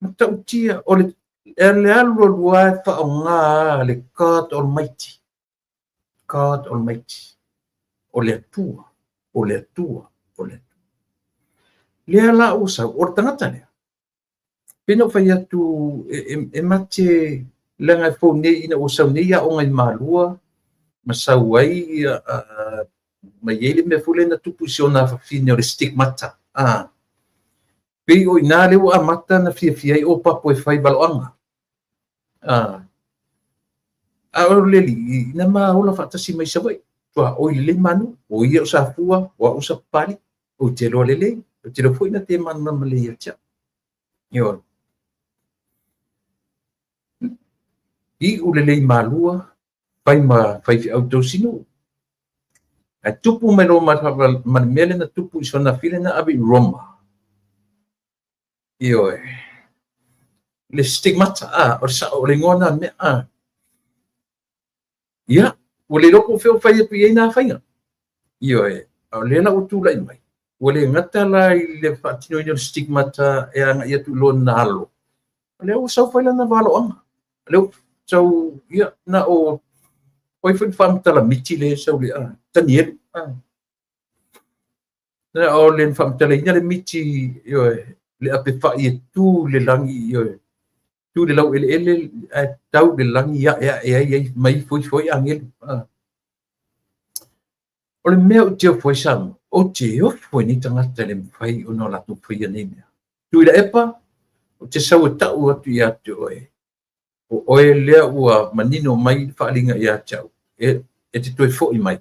Mata utia o le, e le alu alua e wha au ngā le God Almighty. God Almighty. O le atua, o le atua, o le atua. Lea la usa, o tangata lea. Pena whai atu, e mate langa fau nei ina usau nei a o ngai malua, masau ai, mai ele me fule na tupu si o na whawhine o le stigmata. Pei o ina leo a mata na fia o papo e whai baloanga. A o leli, ina maa ola whaatasi mai sawai. Tua o ile manu, o ia o sa fua, o sa pali, o te loa lele, o te loa na te manu mamale ia tia. Ior. I ulelei malua, pai ma fai fi au sino. A tupu mai no man mele na tupu iso na file na abi Roma. Ioi. Le stigmata o sa o le ngona me Ia, o le loko feo fai atu iei na whainga. Ioi, o le na utu lai mai. O le ngata lai le whaatino ino stigmata e anga ia tu lo na alo. O le o sau whaila na walo anga. Le sau ia na o oi fai tala miti le sau le tanielu. Na o le tala ina le miti le ape whai e tu le langi tu le lau ele tau le langi ia mai foi angelu. O le mea o te o foi sam, o te o foi ni tangata le mwhai o no latu foi ane mea. Tui la epa, o te sau e tau atu i atu oe. O oe lea ua manino mai whaalinga i atau. E te toi foi mai.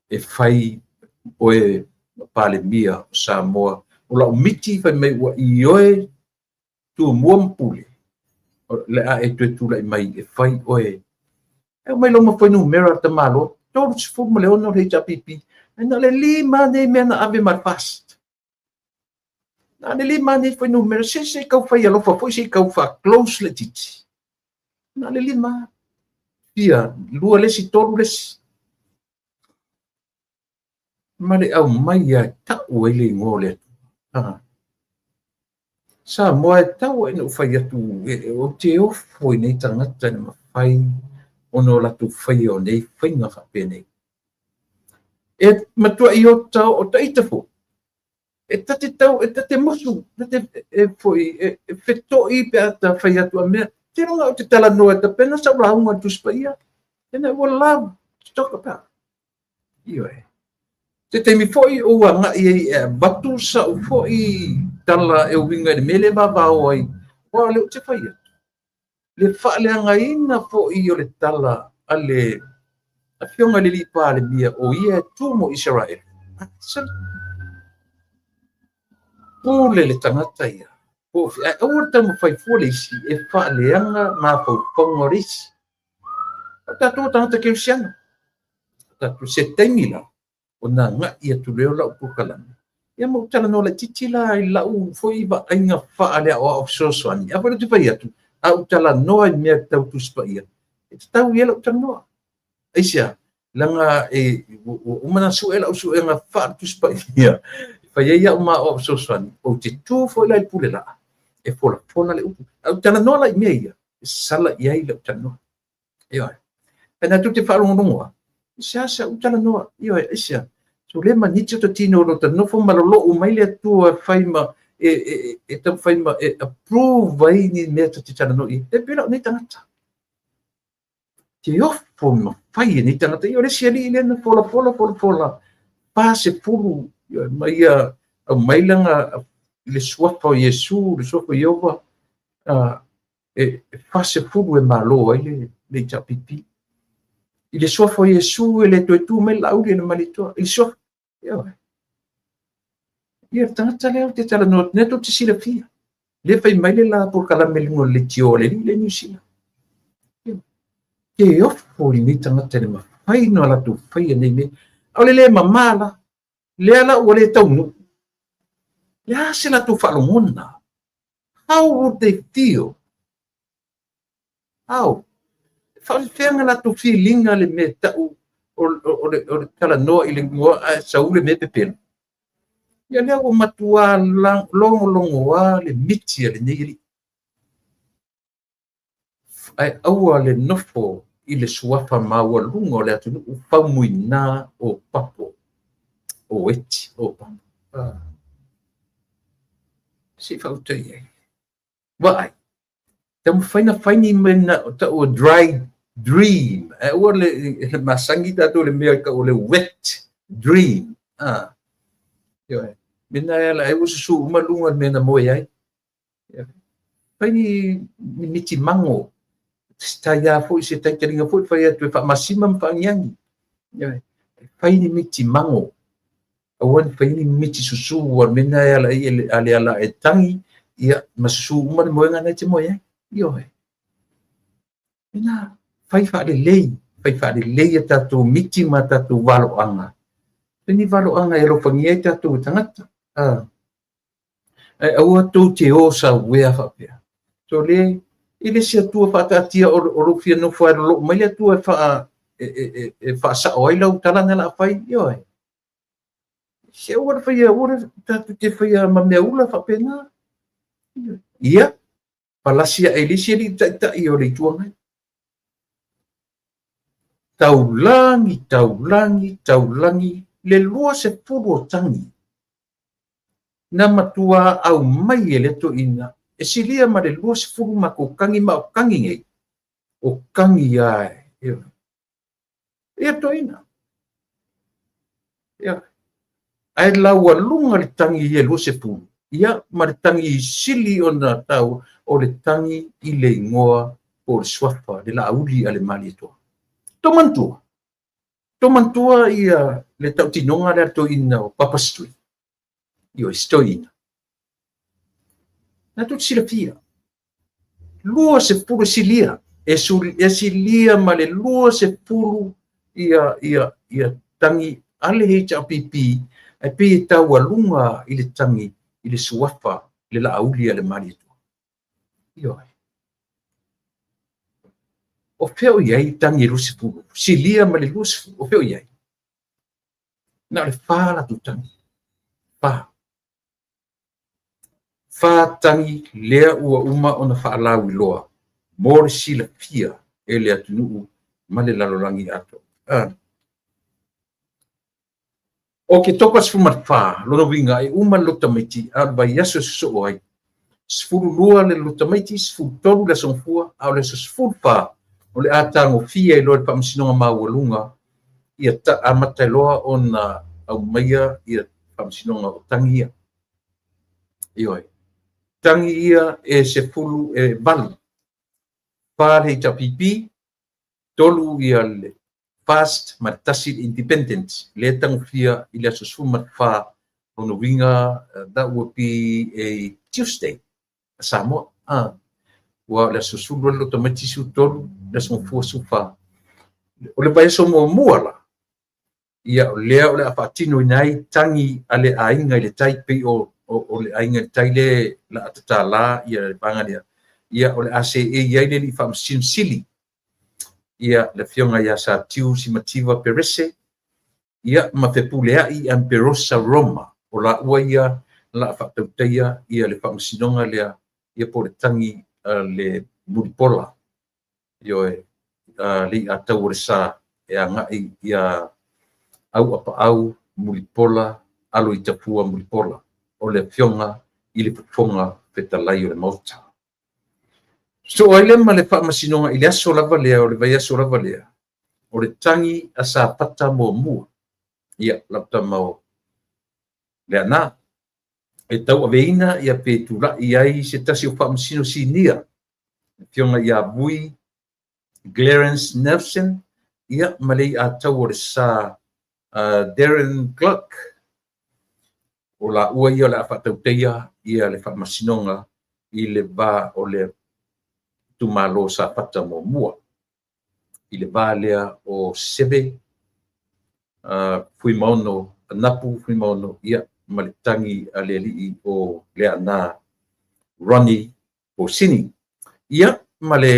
E whai oe pale mia o Samoa. O lau miti whai mai ua i oe tu mua mpule. Le a e toi tula i mai e whai oe. E mai loma foi no mera ta malo. Tolu se fu male ono rei pipi. E na le lima ne mea na ave mar fast. Na le lima ne foi no mera se kau fai alofa foi se kau fa close le titi. Na le lima pia lua lesi tolu lesi. Male au mai a tau ele ngole. Sa moa e tau e no fai atu o te o foi nei tangata na mawhai ono latu whai o nei whainga whapene. E matua i o tau o taitafo. E tate tau, e tate mosu, e foi, e wheto i pe ata whai atu a mea. Te ronga o te tala noa ta pena sa raunga tu spaia. E na ua lau, stoka pa. Io e. Te temi foi o a nga i e batu sa o foi tala e winga ni mele baba o ai. Wa leo te whai atu. Le whaaleanga ina foi o le tala ale a fionga le lipa le mia o ia tumo Israel. Pule le tangata ia. O urta mo fai fole isi e whaaleanga ma fau pongorisi. Tatu tangata kirsiano. Tatu se teimila o na nga ia tu leo lau pukalani. Ia mo tala no le titila i lau foi ba ainga whaale o sosoani. A wale tu pai atu. A utala noa i mea tau tu spaia. E tau ia lau tala noa. Aisia, langa o mana suela o suela fa tu spaia. Fa ia o ma o sosoani. O te tu foi lai pule la. E fola le upu. Au tala noa lai mea ia. E sala ia i lau tala noa. Ia. E na tu te wharongongoa. Isa utala noa. Ia, aisia. So le maniti o ta tino o ta nofo malolo o mai le atua whaima e tau whaima e approve vai ni mea ta te tala noa i. E pera o nei tangata. Te ofo ma whai ni tangata. Ia, resi ali ile na fola. Pa se furu. Ia, mai a mailanga le suafa o Yesu, le suafa o Iova. E fa se furu e malo ai le tapipi. I le suafa o Yesu e le tu mai lauri na malitoa. I suafa. Ia tangata leo te tala noa neto te sila fia. Le fai mai le la por kala melingo le tio le ni sila. Ke ofo ni tangata le fai no la tu fai nei me o le mamala le ala o le taunu ya se la tu falomona. How would they feel? How? Whawhiwhenga la tu feelinga le me tau o le tala noa i le ngoa sa ule me pepena. Ia lea o matua longo a le miti a le neiri. Ai aua le nofo i le suafa maua lunga o le atunu u whaumuina o papo. O eti o papo. Si whautai ai. Wai. Tamu whaini mena ta o dry dream. Ua le masangi tato le mea ka o le wet dream. Yo. Mena ela e usu umalunga mena moe ai. Whaini miti mango. Staya fo se tai keringa fo fa tu fa masima mfanyangi. Yo. Whaini miti mango. Awan whaini miti susu wa mena ela ale ala e tangi ia masu umar moe ngana te moe ai. Yo. Ina fai fa le lei tatu miti ma tatu walo anga. Ni walo anga e lo fangia tatu tangata. Aua tu te o sa wea fa pia. So le ile sia tua fa tatia o lo fia no fa lo mai le tua fa fa sa oila o tala ngala fai yo. Se o fa ia o tatu te fa ia ma me ula fa pena. Ia palasia elisia li ta i o le tuanga. Taulangi le lua se puro tangi. Na matua au mai le to ina. E silia ma le lua se puro ma ko kangi ma o kangi ngai. O kangi ai. Ia to ina. Ia. Ai laua lunga le tangi le lua se puro. Ia ma le tangi sili o na tau o le tangi i le ingoa o le swafa le la auli ale mali toa. Tomantua ia le tau tinonga le ato ina o papastui. Io stoina. Na tu sila fia. Lua se puru silia. E silia ma le lua se puru ia tangi ale hecha pipi. E pe tau alunga i le tangi i le suafa le la auli ale mali toa. Io ai. O feo iai tangi rusi puru. Silia ma le lusi o feo iai. Na le fala tu tangi. Fa tangi lea ua uma ona faalau i loa. Mor sila pia e le atunuu ma le lalolangi ato. O ke topa sfumat fa, lono winga e uma lotamaiti a vai aso so ai. Sfuru lua le lotamaiti, sfuru tolu le sonfua, au le sfuru fa. O le atango fia i loa le pamsinonga maualunga, ia ta amata loa ona au maia ia pamsinonga o tangia. Ioi. Tangi ia e se fulu e vali. Pare tapipi, tolu ia le fast matasi independence. Le tangu fia i le asosu matfa ono winga, that would be a Tuesday. Samoa. Wa le asosu lo tamatisu tolu, le sonfua sufa. O le bai so mua la. Ia lea o le apatino inai tangi ale ainga i le taipe o le ainga taile la atata la ia le pangalia ia o le ACE ia le li famsin sili ia le fionga ia sa tiu si mativa perese ia ma fepulea i amperosa Roma o la ua ia la fatauteia ia le famsinonga lea ia po le tangi le mulipola io li atau le sa e anga ia au apa au mulipola alo i tapua mulipola o le fionga i le pufonga petalai o le mauta. So o ele ma le whaamasinonga i le aso lava lea o le vai aso lava lea o le tangi a sa pata mua ia lapta mau le ana e tau aveina ia pe tula i ai se tasi o whaamasino si nia fionga ia bui Clarence Nelson ia ma le a tau o le sa Darren Clark o la ua ia le whatauteia ia le whaamasinonga i le ba o le tumalo sa pata mo mua. i le valea o seve fui maono anapu fui maono ia ma le tangi a le alii o le ana Ronnie o sini ia ma le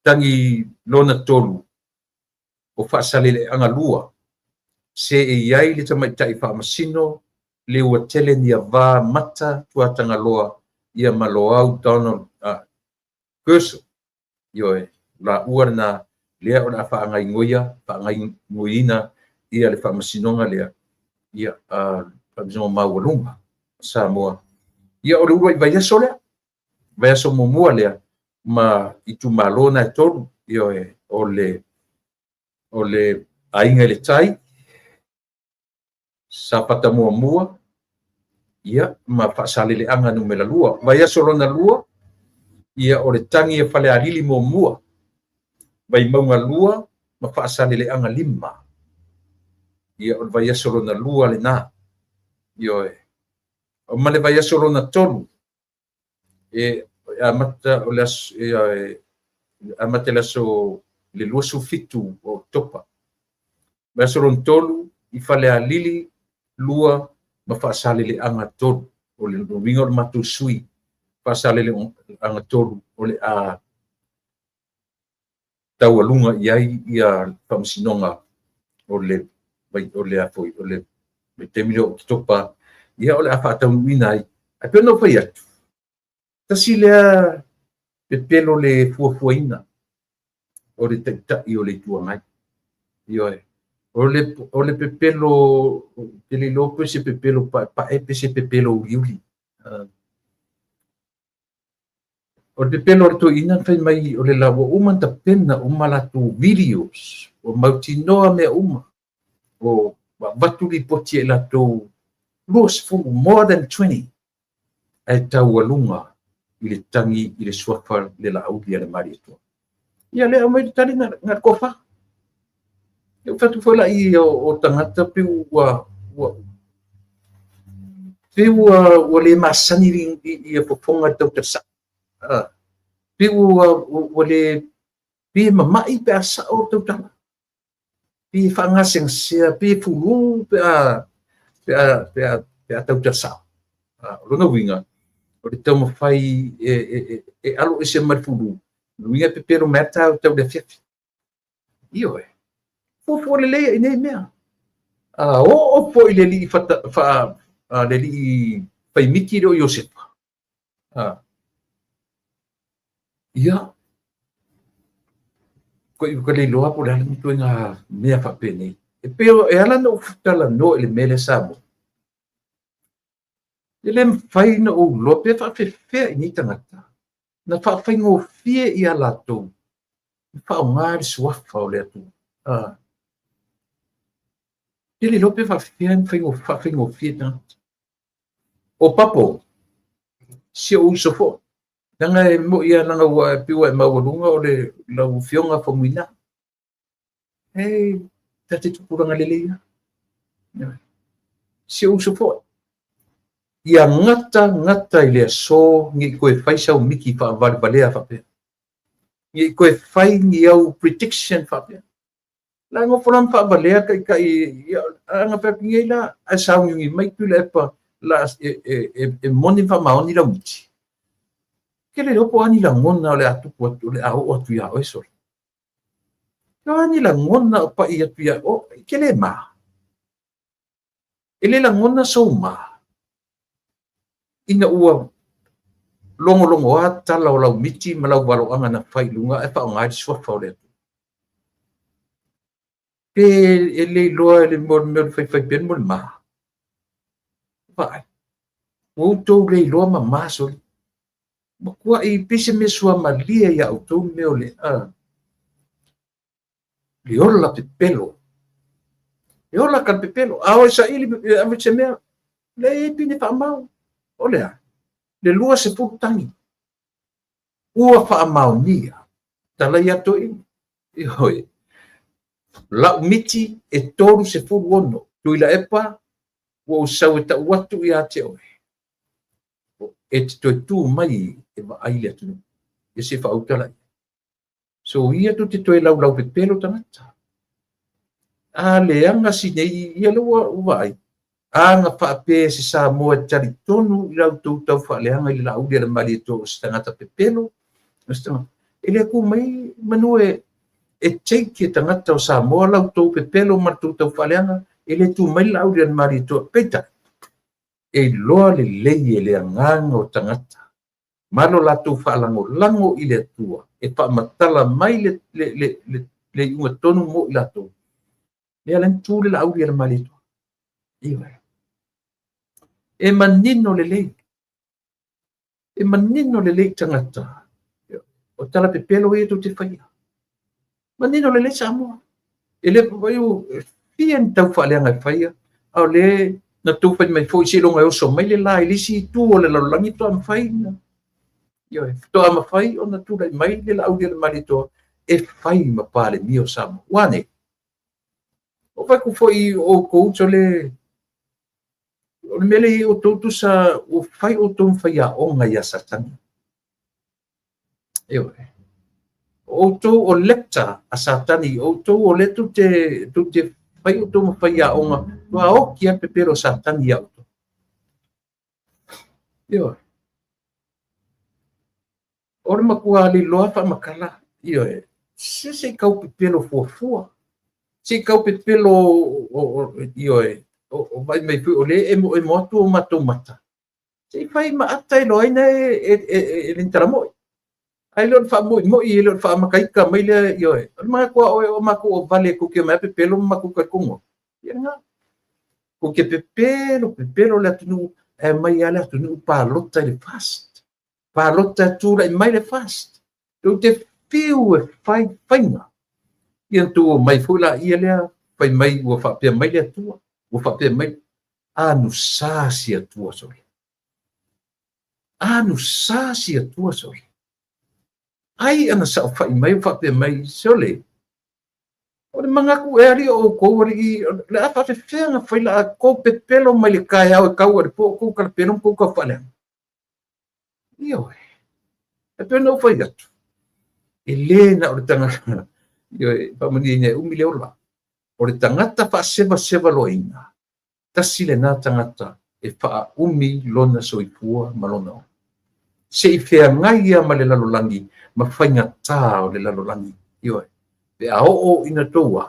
tangi lona tolu o fa'asalele'aga lua se e iai le tamaita'i fa'amasino le ua tele nia vā mata tuatagaloa ia ma loau Donald Gerson ioe la'ua na lea o le a fa'agaigoina ia le fa'amasinoga lea ia fa'amasinoga maualuga Samoa ia o le ua i vaiaso lea vaiaso muamua lea ma i tumālō na e tolu ioe o le aiga i le tai sa patamuamua ia ma fa'asalele'aga numela lua vaiaso lona lua ia o le tangi e falealili muamua vaimauga lua ma fa'asalele'aga 5 ia o le vaiaso lona lua lenā ioe o ma le vaiaso lona tolu e amata o le amata le aso le lua sufitu o topa vaiaso lona tolu i falealili lua ma fa'asalele'aga tolu o le luiga o le matusui fa'asalele'aga tolu o le a taualuga i ai ia fa'amasinoga o le temi o kitopa ia o le a fa'ataunu'uina ai ae pena o fai atu tasi lea pepelo le fuafuaina o le ta'ita'i o le ituagai ioe o le pepelo te leilo pese pepelo pa'e pese pepelo uliuli o le pepelo o le toeina fai mai o le laua uma tapena uma latou videos o mautinoa mea uma o va'avatu lipoti e latou 20 more than 20 ae taualuga i le tagi i le suafa le la'auli a le maliatua ia lea mai le tali gakofa e fatu fola'i o tagata peu ua lē masani ia fofoga le tautasa'a peu ua lē pe mama'i pe a sa'o o tautala pe fa'agasegasea pe fulu pe a tautasa'a o lona uiga o le taumafai e alo ese ma le fulu luiga pepelo mea tau le afiafi ioe fuafua lelei ai nei mea o'o fo'i le li'i le li'i faimiki le o Iosefa ia ko'i ka leiloa po le ala matuaiga mea fa'apenei e peo e ala na o futalanoa i le mele Samoa le mafai na ou loa pe fa'afefea i nei tagata na fa'afaigofie ia latou fa'aogā le suafa o le atu e le lope fa'afefea fa'afaigofie tagata o papo sia uso fo'i laga e mo'i alaga ua e piua e maualuga o le laufioga fauina tate tupulaga leleia sia uso fo'i ia ngata i le aso ngi koe fai sau miki fa'avalevalea fa'apea ngi koe fai ngi au prediction fa'apea la ngofo lana fa'avalea kai anga peapinga i la a saungi mai tu le epa la e moni fa'amaoni la muti ke le lopo ani la ngona o le atupu atu le au atu ia o eso la ani la ngona o pa'i atu ia o ke le ma ele la ngona so ma ina ua longo a tala o lau miti ma lau waloanga na fai lunga e whao ngāi suafa o le atu. Pe e le loa e le mon meon fai pen mon maha. Vai. Moutou le loa ma maso. Makua i pise me sua ma lia ia autou meo le le ola pepelo. Le ola ka pepelo. Awa sa ili avitse mea. Le pine whaamau. Olea, le lua se putangi. Ua whaamau nia. Talai ato i hoi. Lau miti e toru se furu ono. Tuila epa, ua usau e ta uatu i ate oe. E te toi tū mai e wa aile atu. E se whautalai. So ia tu te toe lau pepelo tangata. A leanga si nei ia loa uai. Anga whaape se sa moa tari tonu i lau tau whaaleanga i lau lia mali to stangata pepelo. Ele ku mai manue e teiki tangata o sa moa lau tau pepelo ma tau whaaleanga. Ele tu mai lau lia mali to peta. E loa le lei e le anganga o tangata. Malo la tu whaalango lango i le tua. E whaamatala mai le unga tonu mo i la tu. Le alang tu le lau lia mali to. Iwa. E manino le lei. E manino le lei tangata. O tala pepelo e tu te whaia. Manino le lei sa moa. E le pawaiu fien tau whaaleanga whaia. Au le na tu whai mai fwoi silonga e oso mai le la i lisi tu o le lalangi to am whaina. Yo, to am whai o na tu lai mai le lau lia mali to. E whai ma pale mio sa moa. Wane. O whai ku fwoi o kouto le o le mele o tautu sa o whai o tōm whai a o ngai a satani. Ewe. O tō o lepta a satani, o tō o le tu te whai o tōm whai a o nga, tua o kia pepero satani au tō. Ewe. O le makua li loa wha makala. Ewe. Se kau pepelo fua. Se kau pepelo ewe. O vai mai fu o le e mo atu o matou mata. Se fai ma atai lo ina e lintara moi. Ai lo fa moi i lo fa makaika mai le yo e. Ma ko o ma ko vale ku ke ma pepelo ma ku ka kongo. Ia nga. Ku ke pepelo la tunu e mai ala tunu pa lotta le fast. Pa lotta tu la mai le fast. Tu te fiu e fai nga. Ia tu mai fula ia le fai mai o fa pe mai le tu. O whape mai, anu sāsi atua sori. Anu sāsi atua sori. Ai ana sa whai mai, whape mai sole. O le mangaku e ari o kou ari, le a whape whenga whai la a kou pepelo mai le kai au e kau ari po kou kalapeno kou ka whaleang. Io e. E pēna o whai atu. E le na o le tangata. Io e, pamani ne umile o la. O le tangata wha seva loina. Tasi le nā tangata e wha umi lona soipua ma lona o. Se i whea ngai ia ma le lalolangi, ma whainga tā o le lalolangi. Ioe, pe a o ina toua,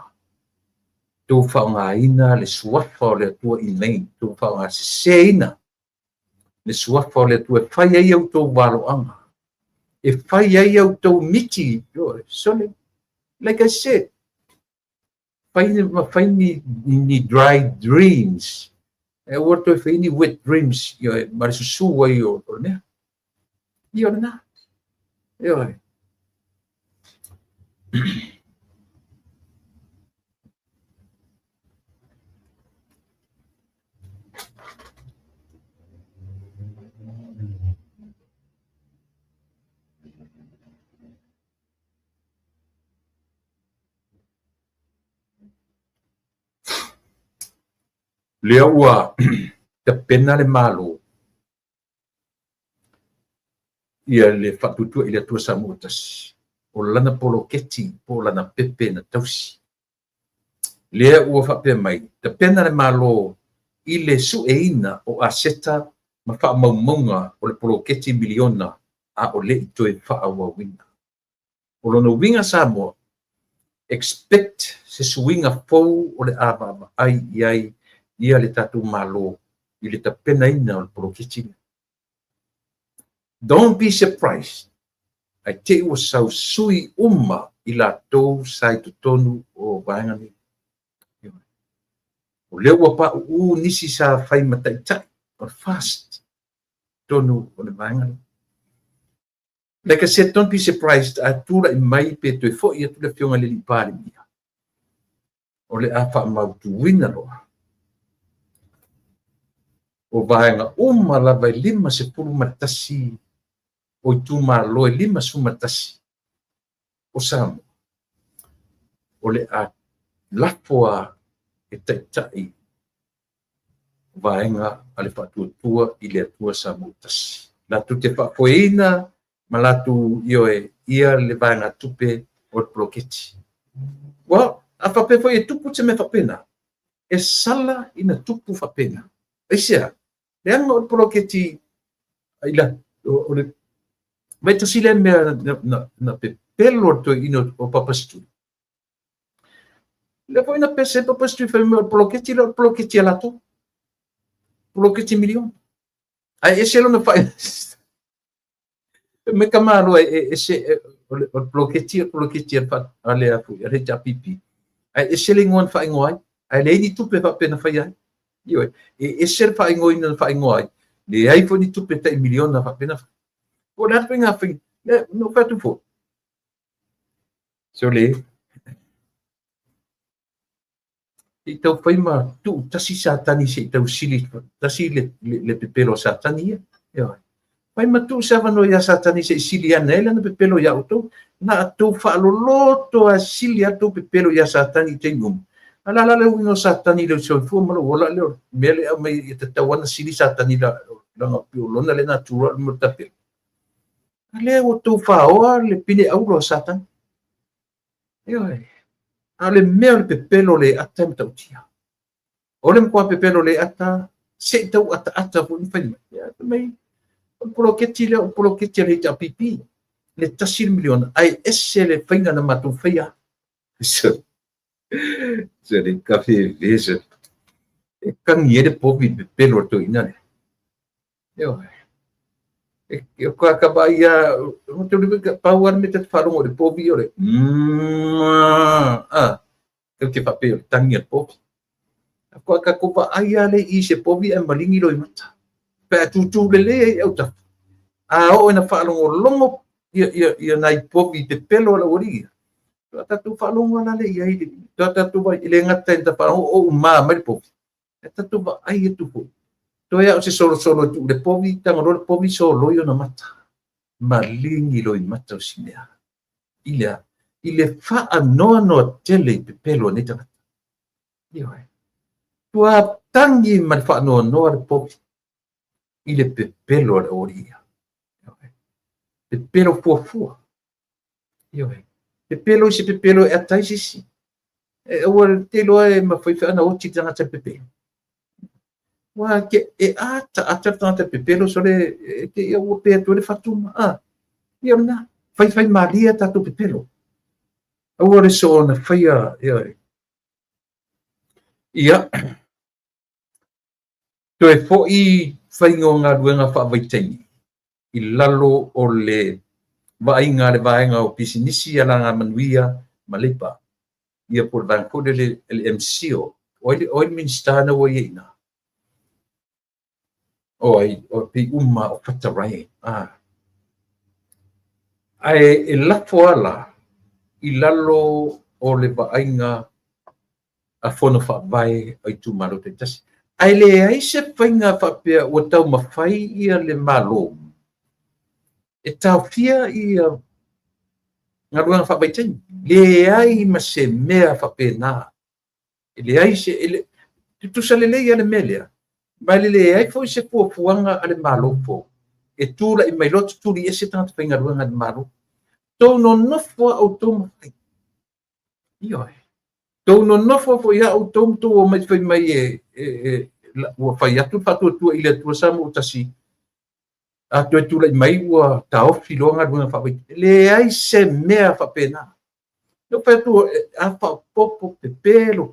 tō whaonga ina le suafa o le atua i nei, tō whaonga se ina, le suafa o le atua e whai ai au tō waloanga. E whai ai au tō miti, ioe, sone, like I said, Faini ni dry dreams. E wato e faini wet dreams. Yo e marisu wa yo ne. Yo na. Yo e. Lea ua te pena le malo. Ia le whatutua i le atua sa mōtasi. O lana polo keti, po lana pepe na tausi. Lea ua whapea mai. Te pena le malo i le su e ina o aseta ma wha maumaunga o le polo keti miliona a o le ito e wha awa winga. O lona winga sa moa, expect se suinga fau o le awama ai iai ia le tatu malo i le tapena ina o le polokiti. Don't be surprised. I te ua sau sui uma i la tau sai tutonu o vaengani. O le ua pa u nisi sa fai mataitai o fast tonu o le vaengani. Like I said, don't be surprised. A tura i mai pe tu e fo i atu le fionga le lipari mia. O le afa mautu wina loa. O vaenga uma lava i lima se puru matasi o i tuma loe lima su matasi o samu o le a lapoa e taitai vaenga ale whatuatua i le atua samu tasi la tu te whapoeina ma la tu ioe ia le vaenga tupe o ploketi wa a fape foi e tupu te me fapena e sala ina tupu fapena isia leanga o ploketi ila o le vai to sile me na pelo to ino o papastu le foi na pese papastu foi me o ploketi ala to ploketi milion ai ese lo me fai me kamalo ese o ploketi fa ale afu re ja pipi ai ese le ngon fai ngoi ai le ni tupe fa pena fai ai io ese fai ngoi na fai ngoi le ai fo ni tupe tai milion na fa pena o na pinga fai no fa tu fo so le i tau fai ma tu tasi sa tani se tau sili tasi le pepelo sa tani io pai matu sa vano ya satani se silia nela na pepelo ya auto na tu fa loto a silia tu pepelo ya satani tengum ala la le uno satani le so fu mo wala le mele mai te tawana sili satani la na piolo na le natural mo tape ale o tu fa o le pine au lo satan io ale mele pepelo le atam tautia ole mo pepelo le ata se tau ata fu ni fa mai o poloketi le ta pipi le tasil milion ai esse le fainga na matu faia so le café vese e kangi de povi pelo to inane eu ko akabaia o te liga power me te falo de povi ore eu que papel tangi povi ko akakopa ai ale i se povi e malingi lo mata pe tu le eu ta o ina whaalongo longo ia nai povi te pelo la ori. Tata tu whaalongo na le ia hidi. Tata tu vai ile ngata ita whaalongo o maa mai povi. Tata tu vai ai e tu hoi. Toi au se solo tu le povi tanga le povi solo yo na mata. Malingi lo i mata o sinea. Ile wha noa noa tele i pe pelo ne tangata. Ia hai. Tua tangi ma wha noa le povi. Ile pe pelo la ori ia. Pepelo fua. Io pepelo se pepelo e atai sisi. E o te loa e ma foi ana o titanga te pepelo. Wa ke e ata tanga te pepelo sole te ia o pe to le fatuma. Ia na fai maria tatu pepelo. O re so na faia ia. To e fo I fai ngonga duenga fa vaitengi. I lalo o le vainga le vainga o pisinisi ala nga manuia malipa ia por banco le MCO o ministana o ina o pi uma o fatarai ai e la foala I lalo o le vainga a fono fa vai ai tu malo te tasi ai le ai se fainga fa pe o tau mafai ia le malo e tau fia ia ngaruanga fa baitain le ai ma se mea fa pena le ai se tu sale le ia le melea ma le ai foi se fuanga ale malo fo e tu la I mai lot tu li ese tanga fa ngaruanga le malo to no fo auto io to no fo ia auto to mai fa mai o fa ia tu fa tu ile tu sa mo tasi a tu la mai wa tau filonga dunga fa le ai se mea fa pena no fa tu a fa popo pepelo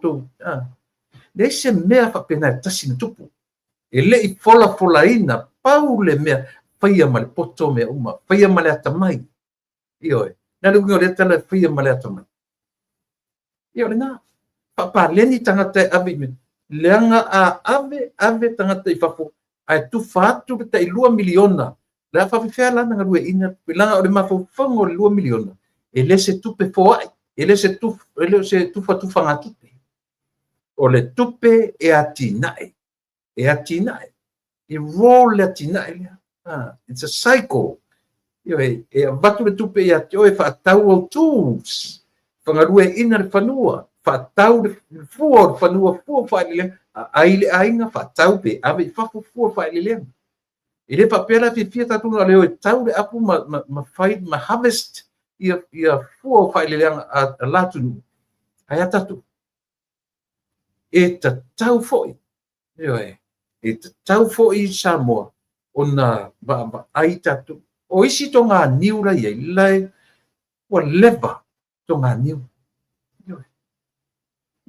to le se mea fa pena tasi no tupu e le I fola ina paule mea faia mal poto me uma faia mal ata mai io na lu ngore tala faia mal ata mai io na pa leni tangata ave leanga ave tangata I fafo ai tu fatu te 2 miliona la fa fe la na rue ina pilanga o le mafo fango 2 miliona e le se tu pe fo e le se tu fa tu fanga tu o le tupe e atinae I roll atinae it's a cycle io e vatu le tupe e atio e fa tau o tools fanga rue ina le fanua fa tau le fuo fanua fuo fa le ainga fa tau pe ave fa fuo fa le ele papela fifia tatu na leo tau le apu ma fight ma harvest ia fua fai le a latu ai atatu e ta tau foi yo e ta tau foi Samoa ona ba ai tatu o isi tonga niura ia lai wa leva tonga niu yo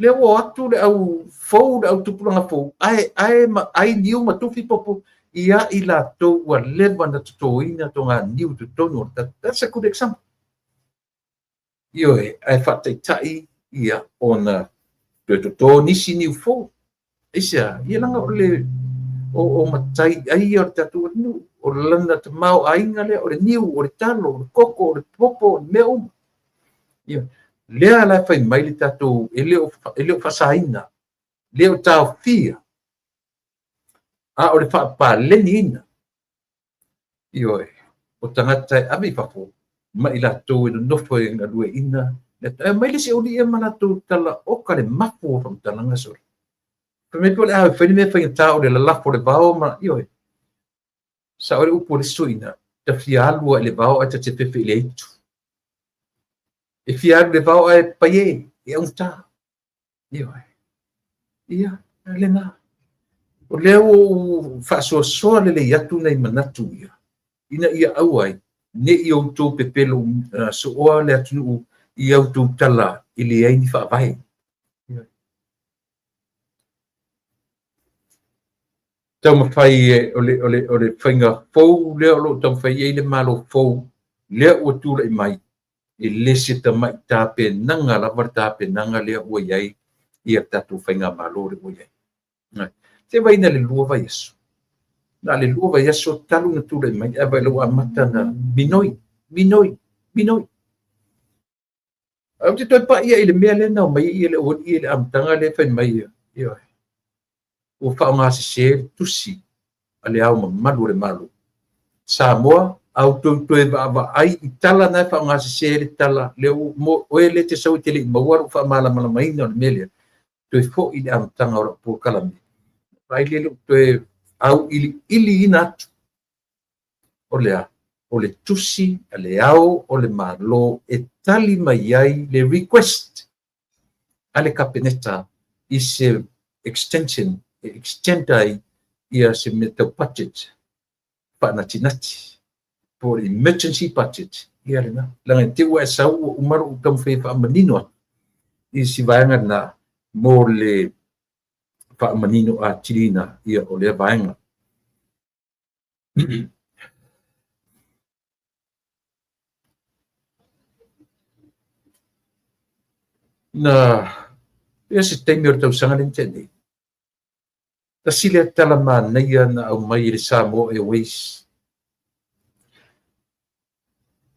le o atu le au fou le au tupulanga fou ai niu ma tufi popo ia i latou ua leva na totoina tonga niu totonu that's a good example io ai faataitai ia ona totō nisi niu fou isia ia langa o matai ai o tatu nu o lana te mau ainga le o le niu o le talo o le koko o le popo o le mea uma ia lea la fai mai le tatu ele o fasaina le o tau fia a o le faapaleni ina io o tangata ami fafo ma ila to no nofo e ngalue ina le mai le se uli e mana tu tala o ka le mafu from talanga so pe me pole a fe me fa ta o le la for le bao ma io sa o le upo le suina ta fialu le bao a te pepe le tu e fialu le bao e paye e un ta io ia le na o le o fa so le yatu nei manatu ia ina ia auai ne i outou pepelo so oa le atunu i outou tala i le ai ni faavai tau mawhai o le whainga fou lea o lo tau mawhai e le malo fou lea ua tūra i mai i lese ta mai tāpe nanga lavar tāpe nanga lea ua iai i a tatu whainga malo le ua iai te waina le lua vai aso na le lua vai aso talu na tūra i mai e vai lo amata na minoi au te toi pa ia i le mea le nao mai i le o i le amtanga le whain mai ia o whaonga se tusi a le au malu le malu Samoa au toi va ai i tala na whaonga se le tala le o e le te sau te le mawaru wha mala mai na le melia toi fo i le amtanga ora po kalami vai le toi au ili ina o le tusi a le au o le malo e tali mai ai le request a le kapeneta i se extendai ia se meta budget pa nati for emergency budget ia le na langa te wa sa o maru kam fe fa manino i si vaanga na mo le fa manino a chilina ia o le vaanga na ia se temi o tau sanga le tene ta sile tala mana ia na au mai le Samoa Airways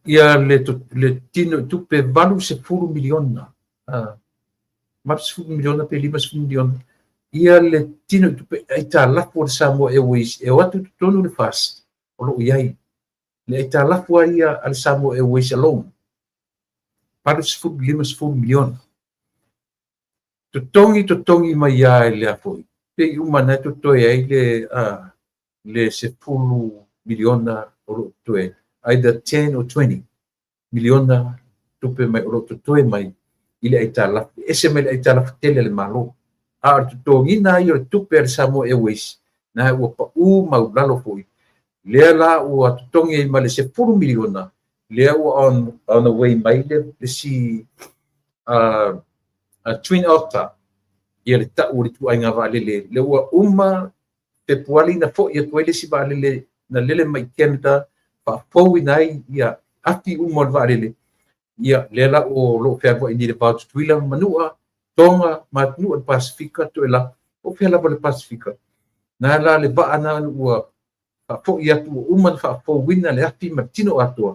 ia le tino tupe valu se furu miliona maps furu miliona pe 5 miliona ia le tino tupe ai ta lafu le Samoa Airways e watu tonu le fast o lo iai le ai ta lafu ia al Samoa Airways alone paru se furu 5 miliona totongi mai ia le afoi pe umana to toi ai le se fulu miliona o toe either 10 or 20 miliona tupe mai o to toi mai ile aitala ese mai aitala tele le malo a totongi na yo tupe le Samoa Airways na o pa u mau lalo foi le la o totongi mai le se fulu miliona le o on the way mai le si Twin Otter ia le ta'u le tuaiga va'alele le ua uma pe puali na fo'i atu ai lesi va'alele na lele mai Canada fa'afou ina ai ia afi uma o le va'alele ia le la o lo'o feagoa'i ni le vaututuila manu'a toga matunu'a le pasifika toe la o fea lava le pasifika na la le va'a na ua fa'afo'i atu ua uma na fa'afouina le afi ma tino atua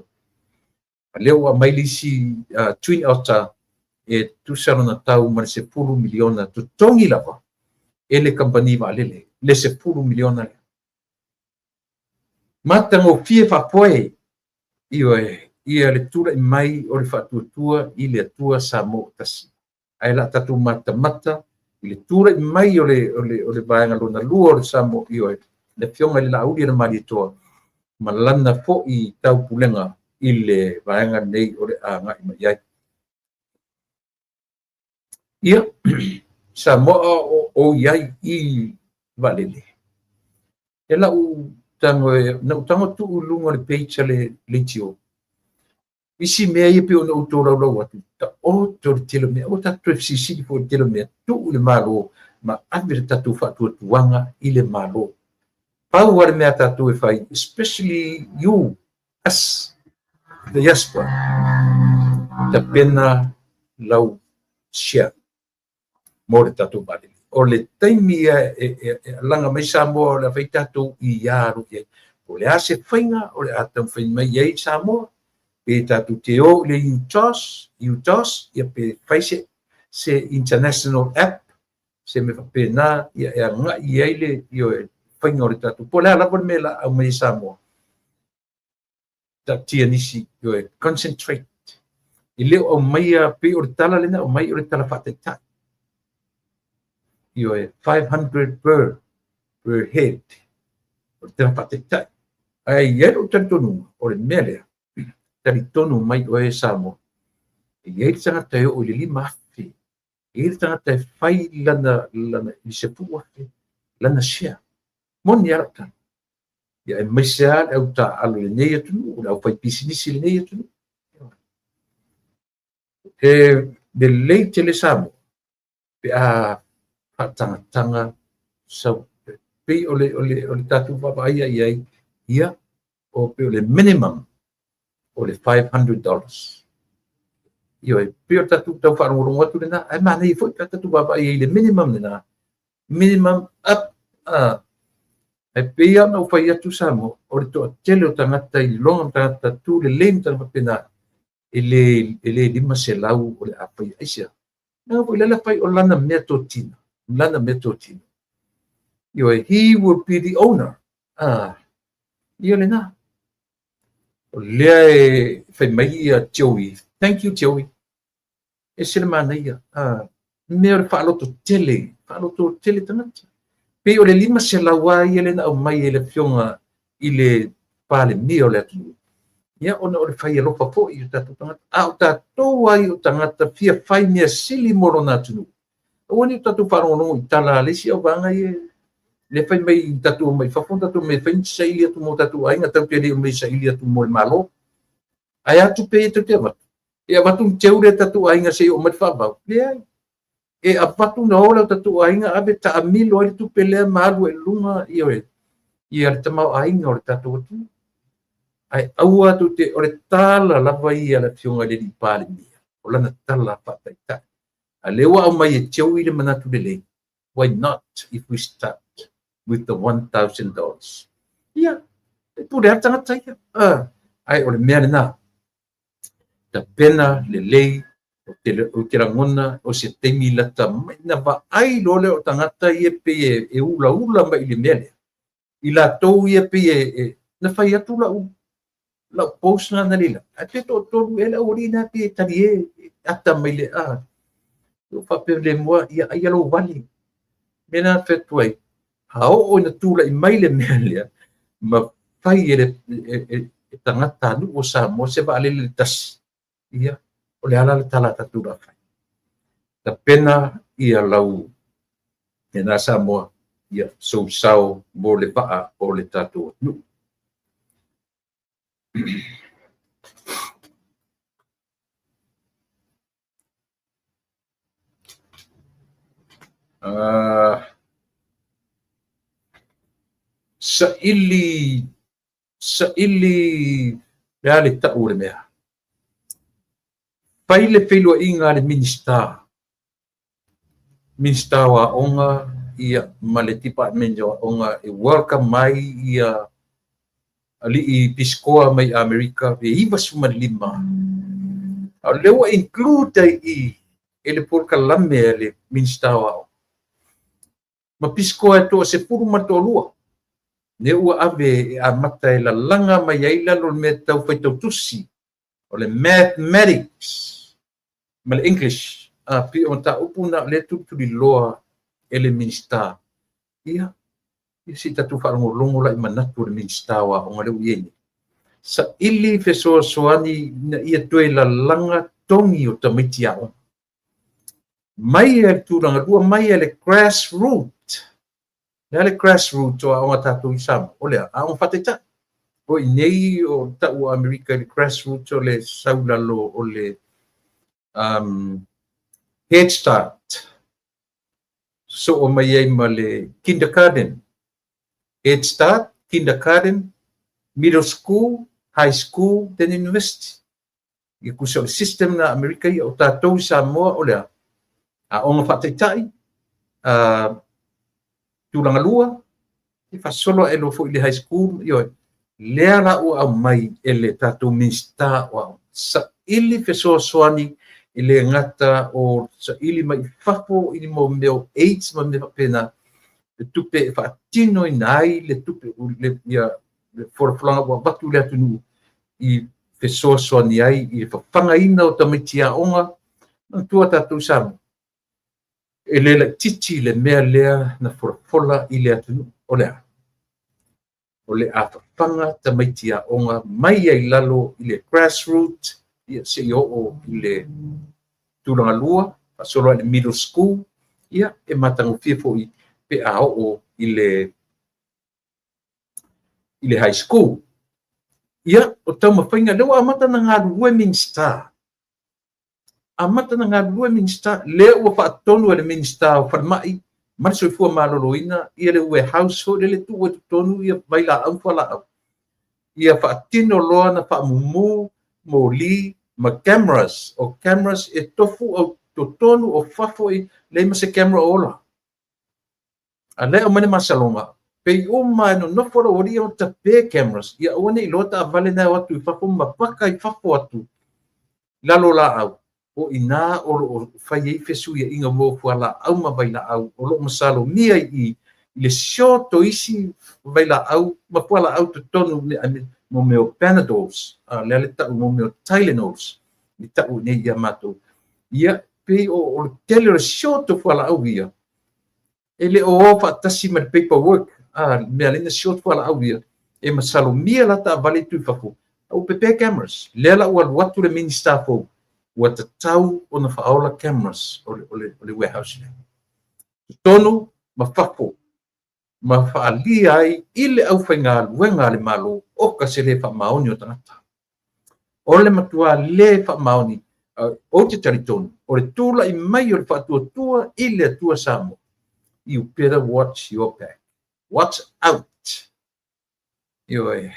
lea ua mai lisi Twin Otter e tusarona tau ma le 10 miliona totongi lava e le company va'alele le 10 miliona le matagofie fa'apoe ia le tula'i mai o le fa'atuatua i le atua Samoa tasi ae la tatu matamata i le tula'i mai o le vaega lona lua o le Samoa le fioga i le la'auli e le malitoa ma lana fo'i taupulega i le vaenga nei o le anga i mai ai. Ia, Samoa o iai i valele. E lau tango tu ulunga le peicha le tio. Isi mea ia pe ona uto rau atu. Ta o to telo mea, o tatu FCC fo telo mea, tu le malo, ma avere tatu fatu tuanga i le malo. Pau wale mea tatu e fai, especially you, as the diaspora, ta pena lau share, mo le tatu bali. O le taimi langa mai Samoa, la fai tatu i iaru, o le ase whainga, o le atam whainga mai iei Samoa, pe tatu te o le UTOS, ia pe faise se international app, se me pe na ia nga ia le io whainga o le tatu. Po le ala por me la au mai Samoa. Ta tia nisi io concentrate. I leo au mai pe o le tala lena, au mai o le tala whatetai. Io 500 per head. O le tala whatetai. Ai iero tantonu o le melea. Tari tonu mai o Samoa. Ia tangata e o le lima afe. Ia tangata e whai lana i se pu afe. Lana share. Moni arata. Ia e mai se ale au ta alo le nei atunu. O le au whai pisinisi le nei atunu. Le lei te le Samoa. Pe a tangatanga sau. Pe o le tatu papaia iai. Ia o pe o le minimum. O le $500. Io e pio tatu tau wharongorongo atu lena, ai mana i fwoi tatu baba i le minimum lena. Minimum up. Ai pia na whai atu Samoa, o le toa tele o tangata i longa tangata tu le leim tangata pena e le lima se lau o le apai aisia. Nga fwoi lala pai o lana mea totina. Lana mea totina. Io e he will be the owner. Io lena. O lea e whai mai a Joey. Thank you, Joey. E sila mana ia. Mea o whaaloto tele tangata. Pe o le lima se lawa ia le na au mai e le fionga i le pale mi o le atu. Ia ona o le whai alofa po i o tatu tangata. O tatou ai o tangata fia whai mea sili moro na tunu. O ni o tatu wharongo i tala alesi au vanga i le whai mai tatu o mai whafon tatu me whai sa ili atu mo tatu ai ngatau te reo mai sa ili atu mo le malo. Ai atu pe e te watu. E watu teure tatu ai nga se o mai whabau. Lea e a watu na ola tatu ai nga abe ta amilo ai tu pelea maru e lunga i oe. I ar tamau ai nga o le tatu atu. Ai au atu te o le tala lava i ala fionga le li pale mia. O lana tala whataitai. A lewa au mai e teo i le manatu le le. Why not if we start with the $1,000? Ia. E pure a tangata ia. Ai o le mea le nā. Ta pena le lei o te rangona o se teimi lata mai na va ai lole o tangata i e pe e ula mai le mele. I la tou i e pe na whai atu la pos na nalila. A te toru e la orina pe tari ata mai le o whape le mua i a alo wali. Mena whetuai. Hao o na tula i mai le mele ma whai e tangata anu o Samoa se va alele tasi. Ia, o le ala le tala tatu la whai. Ta pena ia lau e nā Samoa ia sau mo le paa o le tatu nu. Sa ili mea le tau le mea. Pai le whelua inga le minista wa onga ia ma le department wa onga e welcome mai ia ali i piskoa mai Amerika ve iwa suma lima. A lewa include i ele por kalame le minista wa. Ma piskoa to se puru matolua. Ne ua ave a mata e la langa mai aila lo me tau fai tau tusi. O le mathematics. Ma le English. Pi on ta upuna le tutu di loa ele minista. Ia. Ia si tatu wharongo longo la i manatu le minista wa o ngale uieni. sa ili fesoasoani na ia toe lalanga tongi o tamitiao mai e tūrangarua mai e le grassroot le grassroot o aonga tātou i Samoa o lea aonga whateta o i nei o tau o Amerika le grassroot o le saulalo o le Head Start so o mai ai ma le kindergarten Head Start kindergarten middle school high school then university i kusa o system na Amerika i o tātou i Samoa o lea aonga whataitai tūrangalua i whasolo e lo fo i le high school i lea la o au mai e le tātou minsta o au sa ili fesoasoani i le ngata o sa ili mai whapo i mo meo AIDS ma mea pena le tupe e whaatino i nai le tupe le foraflanga wa watu le atunu i fesoasoani ai i whawhanga ina o tamitia onga na tua tātou Samoa e le la titi le mea lea na forafola i le atunu o lea o le awhawhanga tamaitia onga mai ai lalo i le grassroot ia se i o i le tūrangalua pasolo le middle school ia e matango fifo i pe a o i le high school ia o tau mawhainga lewa amata na ngā Westminster amata na ngā Westminster lea ua whaatonu le Minster o whanmai mari soifua maloloina ia le ue household le tu ua tonu ia mai la au whala au ia whaatino loa na whaamumu mo li ma cameras e tofu au totonu o whafo i le ma se camera ola a lea o mane masalonga pei o mai no nofora ori o tape cameras ia o nei lota avale na watu i whafo ma paka i whafo atu lalo la au o ina o fai ei fesu ia inga mo fuala au ma vai la au o lo masalo mia i le shoto isi vai la au ma fuala au totonu mo meo Panadols le tau mo meo Tylenols i tau nei ia mato ia pe o tele shoto fuala au ia ele o fa tasi ma paperwork me alina shoto fuala au ia e masalo mia la ta vale tu fafu au pepe cameras le la watu le minister fo ua tatau ona whaola cameras o le warehouse le. Tonu ma whapo, ma whaalia ai ile au whainga luenga le malo o ka se le whamaoni o tangata. O le matua le whamaoni o te taritonu, o le tūla i mai o le whaatua ile atua Samoa. You better watch your back. Watch out. Your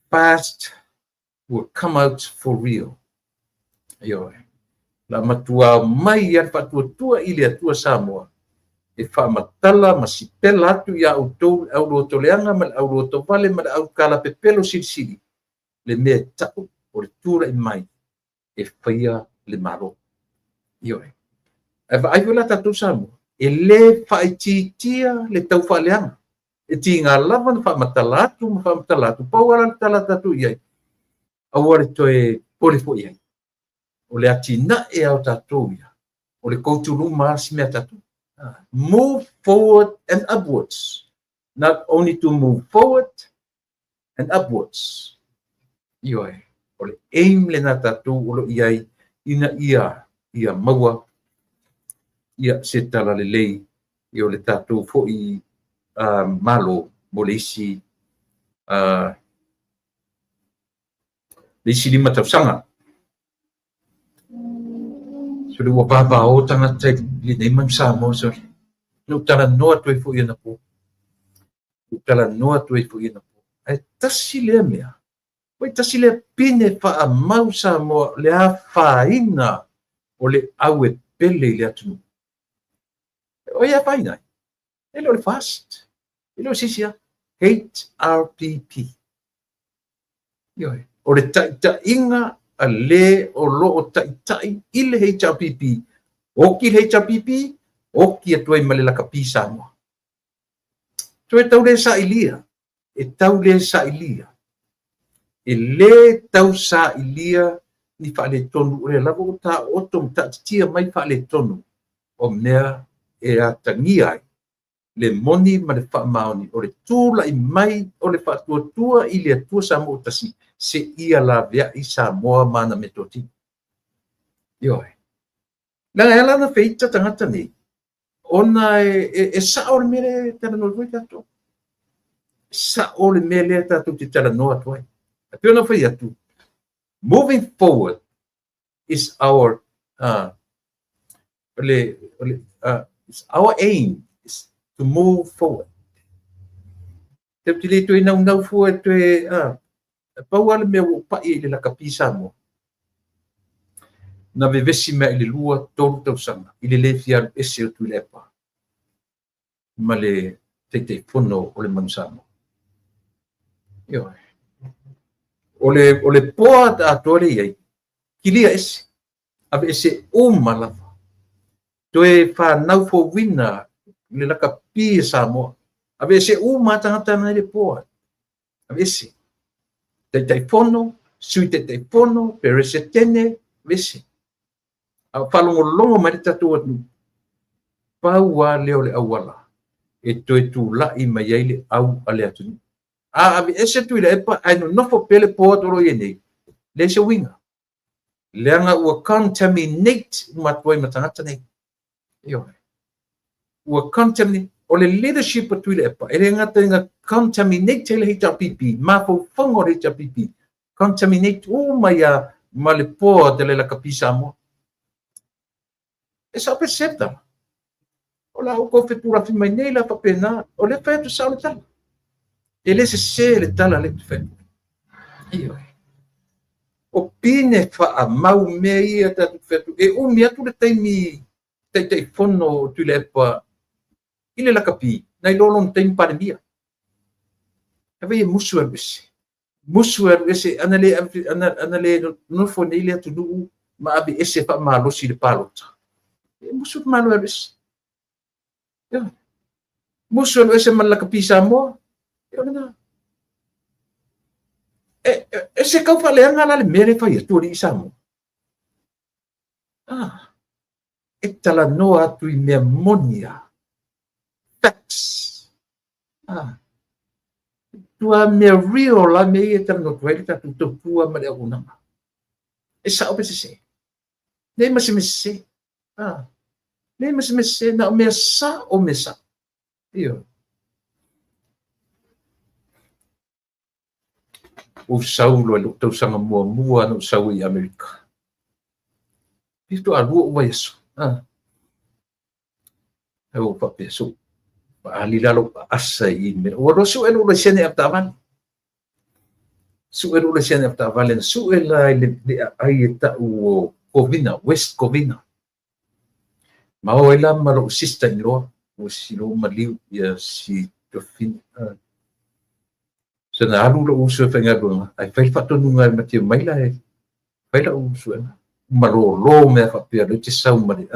past will come out for real. Yo, la matua mai ia whatuatua i le atua Samoa. E whaamatala ma si pela atu ia au roto leanga ma au roto vale ma au kala pepelo sirisiri. Le mea tau o le tūra i mai e whaia le maro. Yo, e ai wala tatu Samoa. E le whaititia le tau whaaleanga. E ti ngā lava na whaamatala atu. Pauara tala tatu iai. Aware toe pole po iai. O le atina e au tātou ia. O le kouturu maasi mea tātou. Move forward and upwards. Not only to move forward and upwards. Ioi. O le aim le nā tātou o lo iai ina ia maua. Ia se tala le lei. I o le tātou fo i malo mo le isi lima tausanga. So le ua papa o tanga te li nei mam Samoa so no tala noa tu e fu ina po. Tala noa tu e fu ina po. Ai tasi le mea. Wai tasi le pine fa a mau Samoa le a faina o le au e pele le atu. O ia faina. Ele le fast. Ele o sisia HRPP. Yo, o le ta inga a le o lo o tai i le HRPP. O ki le HRPP, o ki a tuai male laka pi Samoa. Tue tau le sa ilia. E tau le sa ilia. E le tau sa ilia ni wha le tonu. O le lavo o ta otom ta tia mai wha le tonu. O mea e a tangi ai. le moni ma le whaamaoni, o le tūla i mai o le whatuatua i le atua sa mo tasi, se ia la vea i sa moa mana me toti. Ioi. Langa ela na feita tangata nei, ona e sa o le mele tala no voi tato. Sa o le mele tato ti tala no atuai. Apio na fai atu. Moving forward is our it's our aim is to move forward. Te tili tu ina unau fu e te pauale me o pai le la kapisa mo. Na vevesi me le lua tolu tau sanga. I le lefia ese o tu lepa. Ma le te fono o le mansamo. Io. O le poa ta atore iai. Kilia ese. Ave ese umala. Toe fa nau fo wina le la kapisa mo. Ave ese tangata na le poa. Ave ese. Te fono, sui te fono, per se tene, vese. A falongolongo mai tatu atu. Paua leo le awala. E toe tu la i mai ai le au ale atu. Ave ese tu le epa, ai no nofo pele poa toro ienei. Le se winga. Leanga ua contaminate matuai matangata nei. Io. Ua contaminate. O le leadership atu le epa. Ele ngata inga contaminate le hita pipi. Mafo fongo le hita pipi. Contaminate maya ma le poa de la kapisa mo. E sa percepta. O la o ko fetura fi mai nei la papena. O le fetu sa le tala. E le se le tala le fetu. Io. O pine fa a mau mei ata fetu. E umi atu le taimi te fono tu le epa. Ile la kapi. Nai lolon taimi pandemia. Ave e musu albisi. Musu ese anale no fone ile atu nu ma abi ese fa malo si le palota. Musu malo ese. Ya. Musu ese man la kapisa mo. Ya na. Ese kau fa le ngala le mere fa tu ri samo. E tala no atu i me monia. Facts. Tua me real la me e tano tuele ta tu tua ma le unanga. E sa o se. Nei ma se se. Nei ma se na me sa o me sa. Io. O saulo lo tau sanga mua no sau i Amerika. Pito a luo wa yesu. E o pa peso. Ali lalo asa i me. O ro su elo le sene aptavan. Su elo le sene aptavan su ela le ai ta o Covina, West Covina. Ma o ela maro sister in law o si lo maliu ya si to fin. So na alu lo uso fenga go. Ai fai fatto nunga mati mai la e. Fai la uso ela. Maro lo me fa pe le tsau mari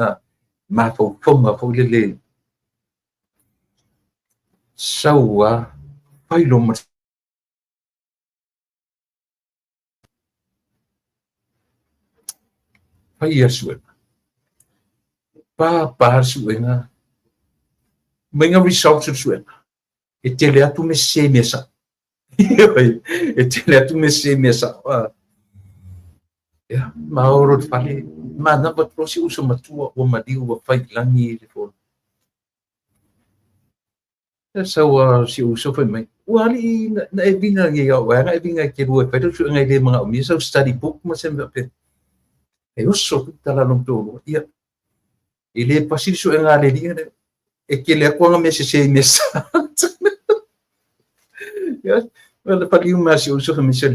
ma fo fonga fo le saua fai lo ma fai yesu pa suenga menga results suenga e te le atu me se mesa e te le atu me se mesa ya mauro fale ma na pa prosi uso matua o madiu wa fai langi le fo saua si uso fai mai wali na e vinga nge ya wa e vinga ke ru e tu ngai le mga mi so study book ma se pe e uso tala no to ia ele pasi so nga le dia e ke le ko nga me se mesa ya wala pa liu ma si uso me se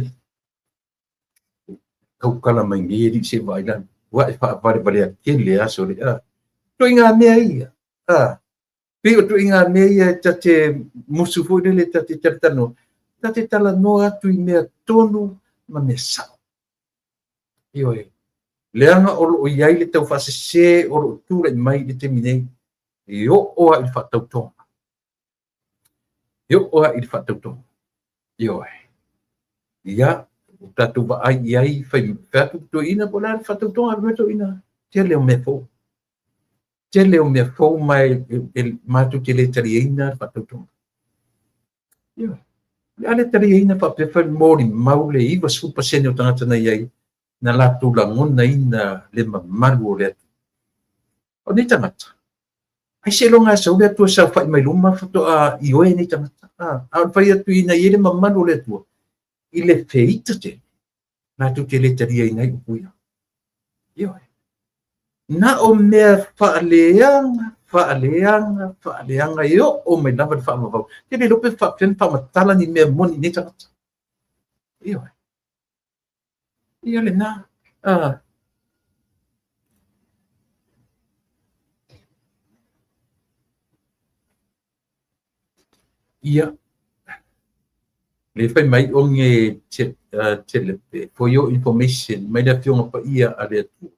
kau kala mai nge di se vai lan wa fa pare ke le aso le to nga me ia Pio tu inga mea tate musu fo le tate tatano. Tate tala no atu i mea tonu ma me sa. Io e. Leanga o iai le tau fase se o tu le mai le te minei. Io oa il fatau tonga. Io oa il fatau tonga. Io e. Ia tatu va ai iai fai fatu to ina pola fatau tonga me to ina. Tia leo me fo. tele o mea fou mai matu tele tariina whatautonga. Ia. Ale tariina whapefa mori maule iwa supa sene o tangata na iai na latu la ngona ina le mamaru o le atu. O ni tangata. Ai se longa sa ule atu sa whai mai luma whato a ioe ni tangata. A whai atu ina iere mamaru o le atu. I le feita te. Matu tele tariina i upuia. Ioe. Na o mea whaaleanga io o mai nawa ni whaamavau. Tene lope whaamatala ni mea moni ni tangata. Ioe. Ia le na. Ia. Le fai mai o nge telepe. For your information, mai na fionga pa ia ale atu.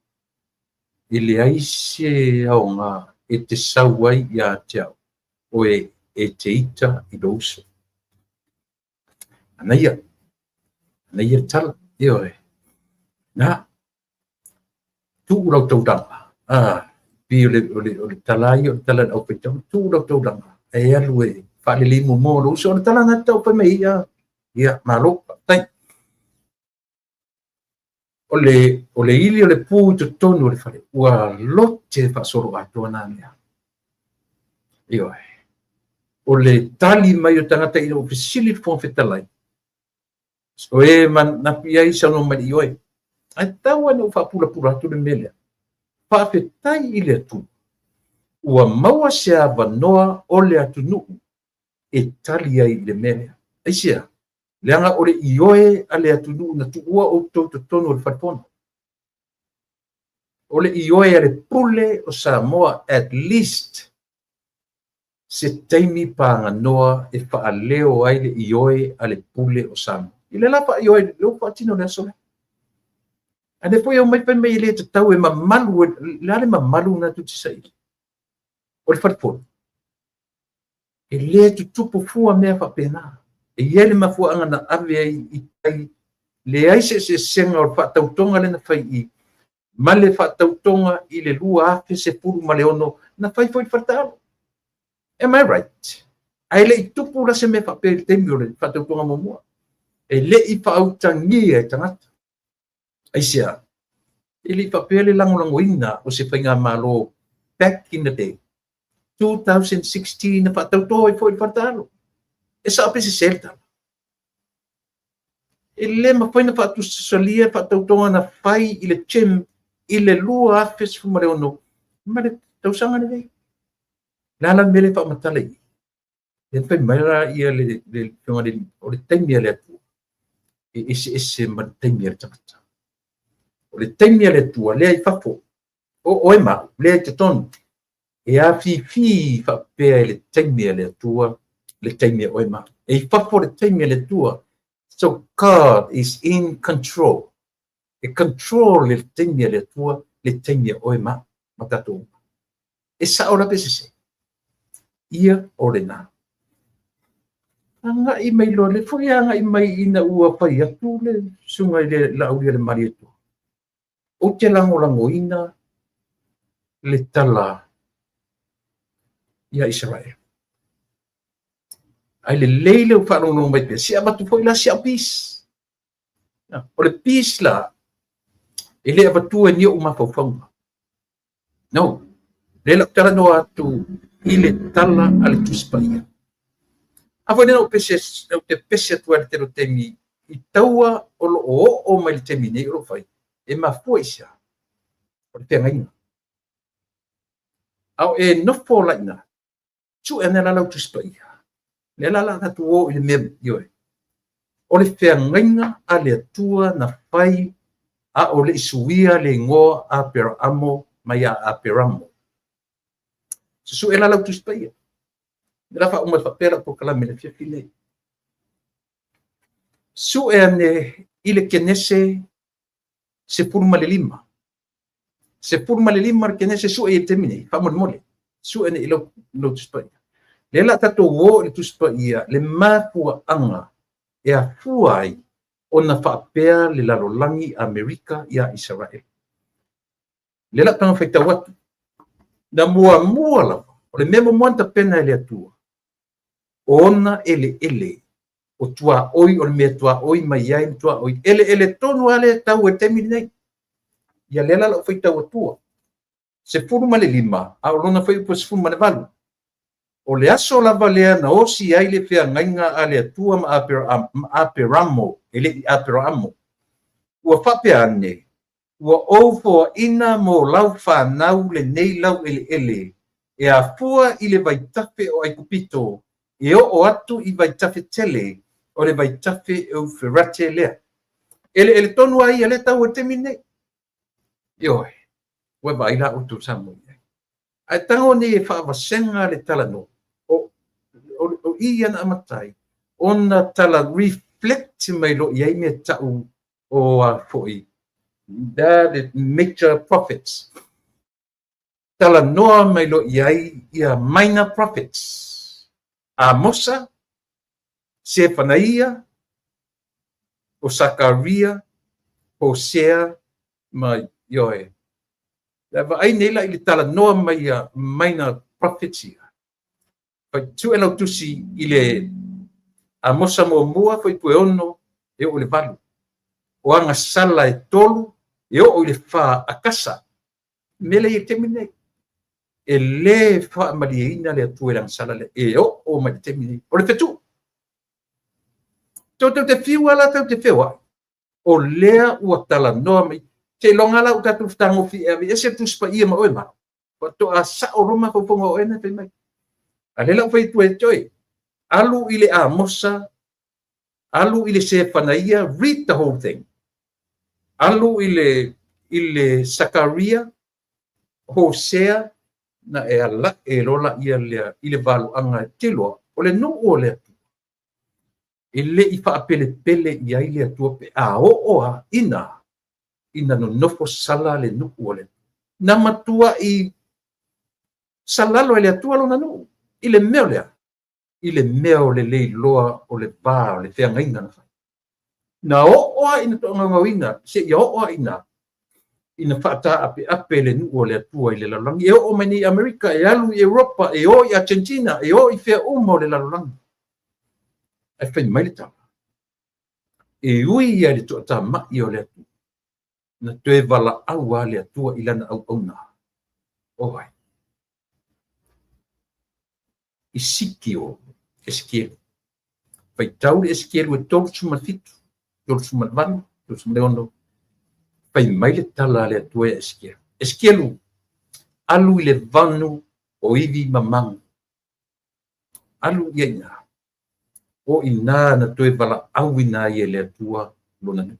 Ile aise au ngā e te sauai ia teau. O e te ita i douso. Anaia. Anaia tala. Ioe. Na. Tu urau taudanga. Pi ole talai o tala au petau. Tu urau taudanga. E alu e. Whale limu mō douso. O tala ngā tau pa mei ia. Ia, malopa. Tai. Ole ili ole pū to tonu ole whare. Ua lote whasoro atua nā mea. Ioe. Ole tali mai o tangata i o fisili fōn whetalai. O e man na pia i sa no mai ioe. Ai tau ane o whapura atu le melea. Whawhetai i le atu. Ua maua sea wanoa ole atu nuu. E tali ai le melea. Ai sea. Leanga ole ioe ale atu nuu na tuua o tau to tonu ole whapona. Ole ioe ale pule o Samoa at least se taimi panga noa e whaaleo ai le ioe ale pule o Samoa. I le lapa ioe leo whaatino le asole. Ane po iau mai mai le te tau e mamalu, lale mamalu na tu tisai. Ole whapona. E le tu tupu fua mea whapena. E iele mafua anga na ave i tai. Le aise se senga o whaatautonga le na whai i. Male whaatautonga i le lua afe se puru male ono na whai foi whatalo. Am I right? Ai le i tupu la se me whape le temi o le whaatautonga momua. E le i whaautangi e tangata. Ai sea. E le i whape le langolango ina o se whainga malo back in the day. 2016 na whaatautonga i foi whatalo. E sa ape se selta. E le mawhaina whaatu salia whaatautonga na whai i le chem i le lua afe se fumare ono. Mare tausanga ni vei. Lala mele whaamatala i. E whai maira ia le o le taimia le atu. E ese ma le taimia le tangata. O le taimia le atua, lea i whafo. O e mau, lea i te tonu. E a fi whapea le taimia le atua, le taimia o e mau. E i whafo le taimia le atua. So God is in control. E control le taimia le atua, le taimia o e mau. Matatou. E sa ora pese se. Ia o le nā. Anga i mai lo le fui anga i mai ina ua pai atu le sunga i le lauria le mari atu. O te lango ina le tala ia Israel. Ai le leile o whanongo mai pia. Sia matu foi la sia pis. O le pis la e le avatua ni o mawhawhaunga. No. Le la tala no atu i le tala ale tuspaia. Awa nena o te pese atu ale te ro temi i taua o lo o mai le temi nei o lo fai. E mafua isa. O le pengaina. Au e nofo la ina. Tu e nela lau tuspaia. Le la la tu o i le mea ioe. O le pengaina ale atua na fai a o le isuia le ngoa a pera amo mai a peramo. Su e la lau tuspaia. Nela fa uma papera por kala mele fia file. Su e ane ile kenese se purma le lima. Se purma le lima kenese su e temine. Fa mole. Su e ane ilo no tuspaia. Le la tato wo le tuspaia le mapua anga e a fuai o na whapea le lalolangi Amerika ia Israel. Le la tanga whaita watu. na mua lava. O le mea moanta pena ele atua. Ona ele. O tua oi, o le mea tua oi, mai ai tua oi. Ele tonu ale tau e temi nei. Ia lela la fai tau atua. Se furu ma le 5, a olona fai upo se furu ma le 8. O le aso lava lea na osi ai le fea ngainga a le atua ma aperamo, ele aperamo. Ua whape ane, ua ofo ina mo lau whanau le nei lau ele. E a fua i le vaitafe o ai kupito, e o atu i vaitafe tele, o le vaitafe o ferrate lea. Ele tonu ai ele tau o temi nei. Ioe, ua vaila o tu samu. Ai tango ni e whaavasenga le tala no. O ia na amatai. Ona tala reflect mai lo iai me tau o a foi. The major prophets. Tala noa mai lo iai ia minor prophets. A Mosa, Sefanaia, o Sakaria, Hosea, ma Ioe. Lava ai nei la ili tala noa mai a minor prophets ia. Pai tu e lau tusi ile a Mosa mua foi pue ono e o le valu. O anga sala e tolu e o le wha akasa. Mele i temine. E le wha mariina le atu e lang sala le e o mai temine. O le fetu. Tau te fiu ala tau te fewa. O lea ua tala noa mai. Te longa la utatu tango fi e ese tu spa ia ma oe ma. Pa to a sa o roma ko ponga o ena te mai. Ale la fai tu e toi. Alu ile a Mosa. Alu ile Sefanaia. Read the whole thing. Alu ile Sakaria, Hosea, na e ala e rola ia lea ile valu anga tiloa, o le no o lea tu. Ile i wha apele pele i aile atua pe a oa ina no nofo sala le nuku o le. Na matua i salalo ele atua lo na nu, ile meo lea. Ile meo le lei loa o le ba o le fea ngainga na wha. Na oa ina to ngawina, se ia oa ina whata ape le nu o le atua i le lalolangi. E o mani Amerika, e alu i Europa, e o i Argentina, e o i fea uma o le lalolangi. E whai mai le tala. E ui ia le toa mai o le atua. Na toe wala aua le atua i lana au au na. O ai. I siki o Eskielu. Whai tau le Eskielu e tolu suma fitu. Tolu suma vanu, tolu suma leono. Pai mai le tala le atua e Eskielu. Eskielu, alu i le vanu o iwi mamangu. Alu i aina. O ina na toe wala au ina i le atua lona nu.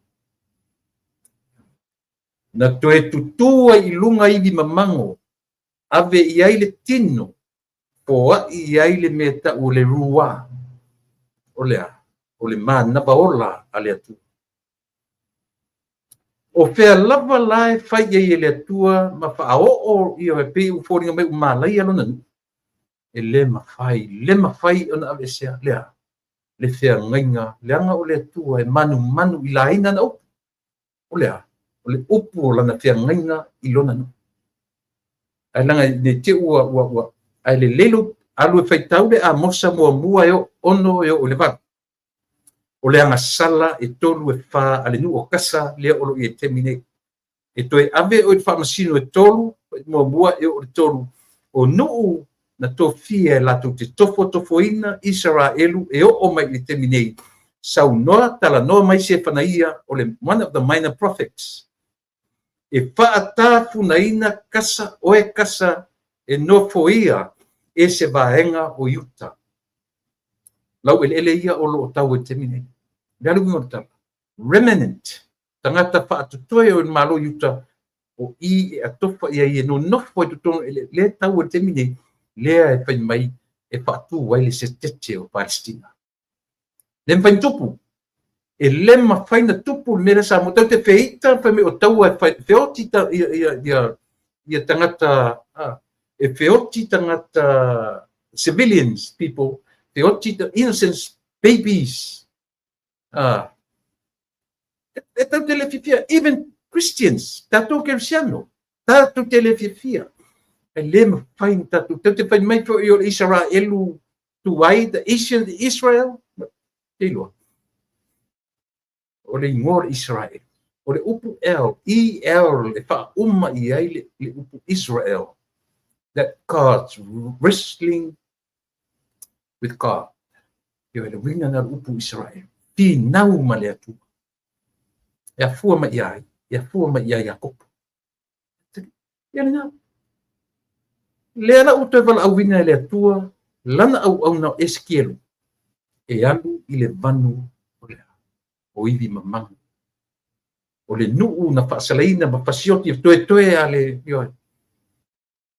Na toe tutua i lunga iwi mamangu. Ave i ai le tino. Po i ai le meta o le rua. O lea. O le mana baola a le atua. O fea lava lae fai e le atua ma wha o i o pe u fōringa mai umalai alo nanu. E le mawhai ona ave sea lea. Le fea ngainga, le anga o le atua e manu i laina na upu. O lea, o le upu o lana fea ngainga i lona nu. Ai langa ne te ua. Ai le lelo alu e fai tau le a Mosa mua e o ono e o le vana. O le anga sala e tolu e wha ale nu o kasa lea olo i e temine. E toe ave o i wha masino e tolu, mua e o le tolu. O nuu na to fia e lato te tofo ina Israelu e o mai i temine. Sau noa tala noa mai se whanaia o le one of the minor prophets. E wha ata funaina kasa o e kasa e nofo ia e se vaenga o yuta. Lau ele ia o lo tau e temine. Galu ngor tala. Remnant. Tangata wha atutoe o malo yuta o i e atofa ia i e no nofo e tutono le tau e temine. Lea e whai mai e wha atu wai le se tete o Palestina. Le mwhain tupu. E le ma whaina tupu mera sa mo tau te whiita whai me o tau e whioti ia tangata e whioti tangata civilians people, whioti innocent babies. E tau te le fifia, even Christians, tatou kersiano, tatou te le fifia. e le mawhai tatu, te whai mai fo i o Israelu tuai, the ancient Israel, te loa. O le ingor Israel, o le upu el, le wha umma i ai le upu Israel, that God's wrestling with God. Yo le winga na upu Israel. Ti nau ma le atu. Ya fua ma iai. Ya fua ma iai Jakob. Ya le nga. Le ana uto vala au winga le atua. Lana au na eskielu. E alu i le vanu o le o iwi mamang. O le nuu na whaasalaina ma whasioti toe a le yoai.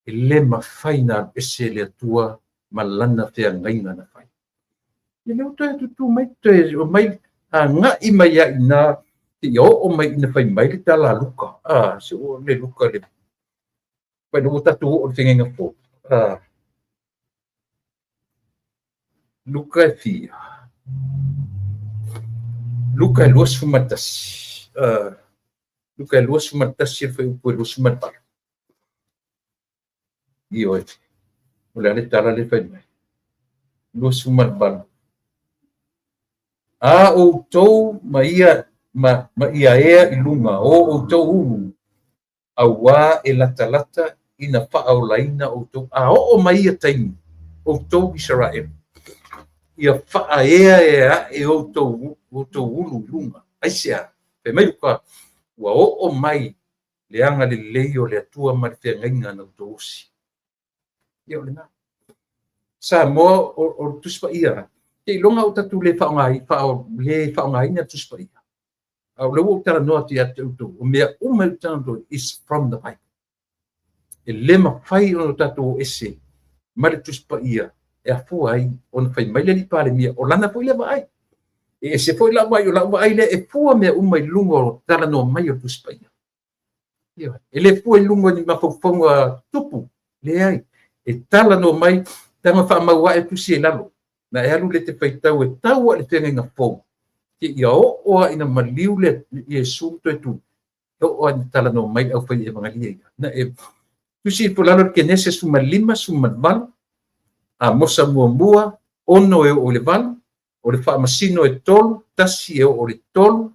E le ma whaina ese le atua ma lana whea ngainga na whai. E leo toe tutu mai toe o mai nga i mai a ina te o mai ina whai mai le tala luka. Se o le luka le pai no tatu o le whengenga fō. Luka e fia. Luka e luas fumatasi. Luka e luas fumatasi e whai upo e luas fumatasi. I o e fi. O le ale tala le whai mai. Luas fumatasi. O tou ma ia ea i lunga o tou ulu a wā e lata ina whaolaina o tou o ma ia taimi o tou Israel ia wha ea e o tou ulu lunga aisea pe mai uka ua o mai le anga le leo le atua ma le whengainga na tou osi ia o le nā sa mo o tuspa ia te longa o tatu le whaongai na tuspa ia. Au lewo tara noa te atu o mea tano is from the Bible. E lema whai o tatu o ese, mare tuspa ia, e a fua ai, o na whai maile li pale mia, o lana fo lewa ai. E se fo la mai o la ai le, e fua mea lungo o tara noa mai o tuspa ia. E le fua lungo ni mawhauwhaunga tupu, le ai. E tala noa mai, tanga wha maua e tusi e lalo. Na e alu le te whaitau e tau a le whengenga fōu. Ke ia oa ina maliu le Iesu to e tu. Oa ni tala no mai au whai e mangalia ia. Na e tusi i pulalo ke nese suma 5, suma 4, a mosa mua, ono e o le vala, o le whaamasino e tolu, tasi e o le tolu,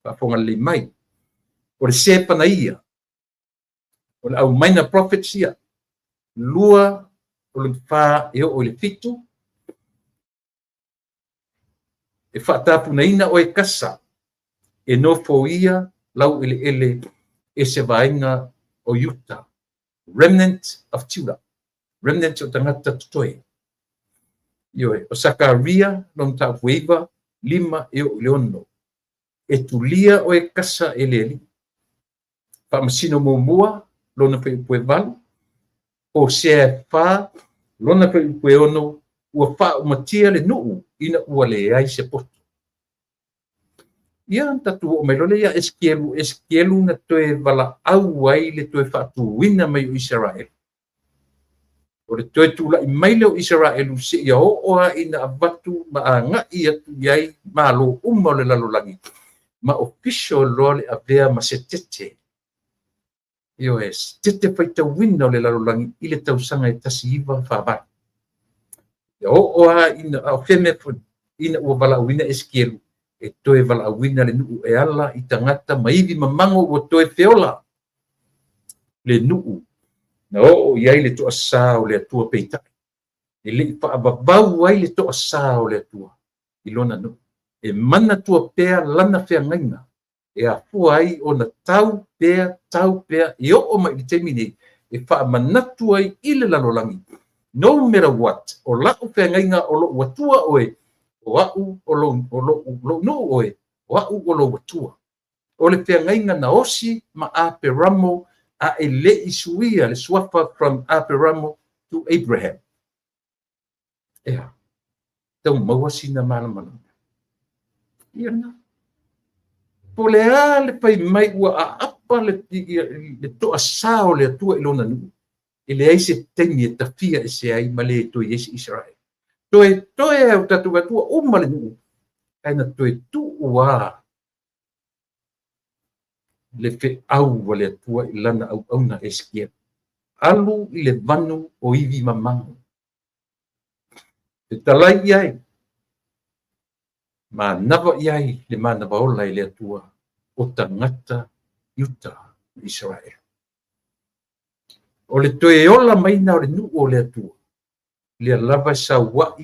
whaafonga le mai. O le sepana ia. O le au maina prophets ia. Lua o le wha e o le fitu, e whaatapunaina o e kasa, e no ia lau ele e se vainga o Utah. Remnant of Judah. Remnant o tangata tutoe. Ioe, o Sakaria, non ta fuiva, 5 e o leono. E tulia o e kasa e leli. Whamasino mua, lona whai upue valu. O se wha, lona whai upue ono, ua wha umatia le nuu, ina ua le ai se poto. Ia tatu o mai lole ia eskielu na toe vala au ai le toe whaatuina mai o Israel. O le toe tula i mai leo Israel se ia oa ina abatu ma a ngai atu iai ma lo uma o le lalolangi. Ma official loa le avea ma se tete. Io es, tete whaita wina o le lalolangi i le tausanga e tasi iwa whaabara. Ia oa ina a wheme ina ua vala wina eskielu. E toe vala awina le nuu e ala i tangata maivi mamango o toe feola. Le nuu. Na o iai le toa sā o le atua peitai. E le ipa ababau ai le toa sā o le atua. I lona nuu. E mana tua pea lana whea ngainga. E a fua ai o na tau pea. I o mai i temine. E wha manatu ai i le lalolangi. No matter what. O lau whea ngainga o lo watua oe. O au o lo no oe, o au o lo watua. O le whea ngainga na osi ma Aperamo a e le isuia, le swafa from Aperamo to Abraham. Ea, tau mawasina mana. Ia na. Po le a le pai mai ua a apa le toa sao le atua ilona nuu. E le aise teni e tafia e se ai ma le to Yesi Israel. Toe au tatu atua umale nuu. Aina toe tu ua le fe au wale atua ilana au na eskia. alu i le vanu o ivi mamango. Te talai iai, ma nava iai le mana vaola i le atua o tangata Utah, Israel. O le toe ola maina o le nuu o le atua. Le lava sauai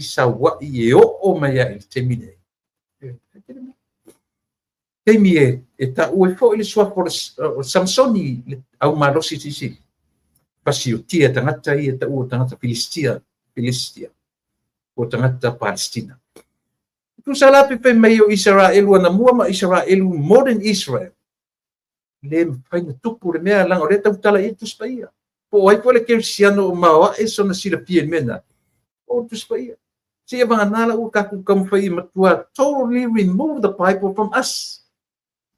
e o mai ai le temine. Temi e ta ue fo i le sua for Samsoni au malosi tisi. Pasi o tia tangata i e ta ua tangata Filistia. O tangata Palestina. Tu salapi pe mai o Israel wana mua ma Israel modern Israel. Le faina tupu le mea langa o le tau tala i tu spaia. Po ai po le kersiano o mawa e sona sila pia mena. O tu spaia. Sia banganala u kaku kamfai matua totally remove the Bible from us.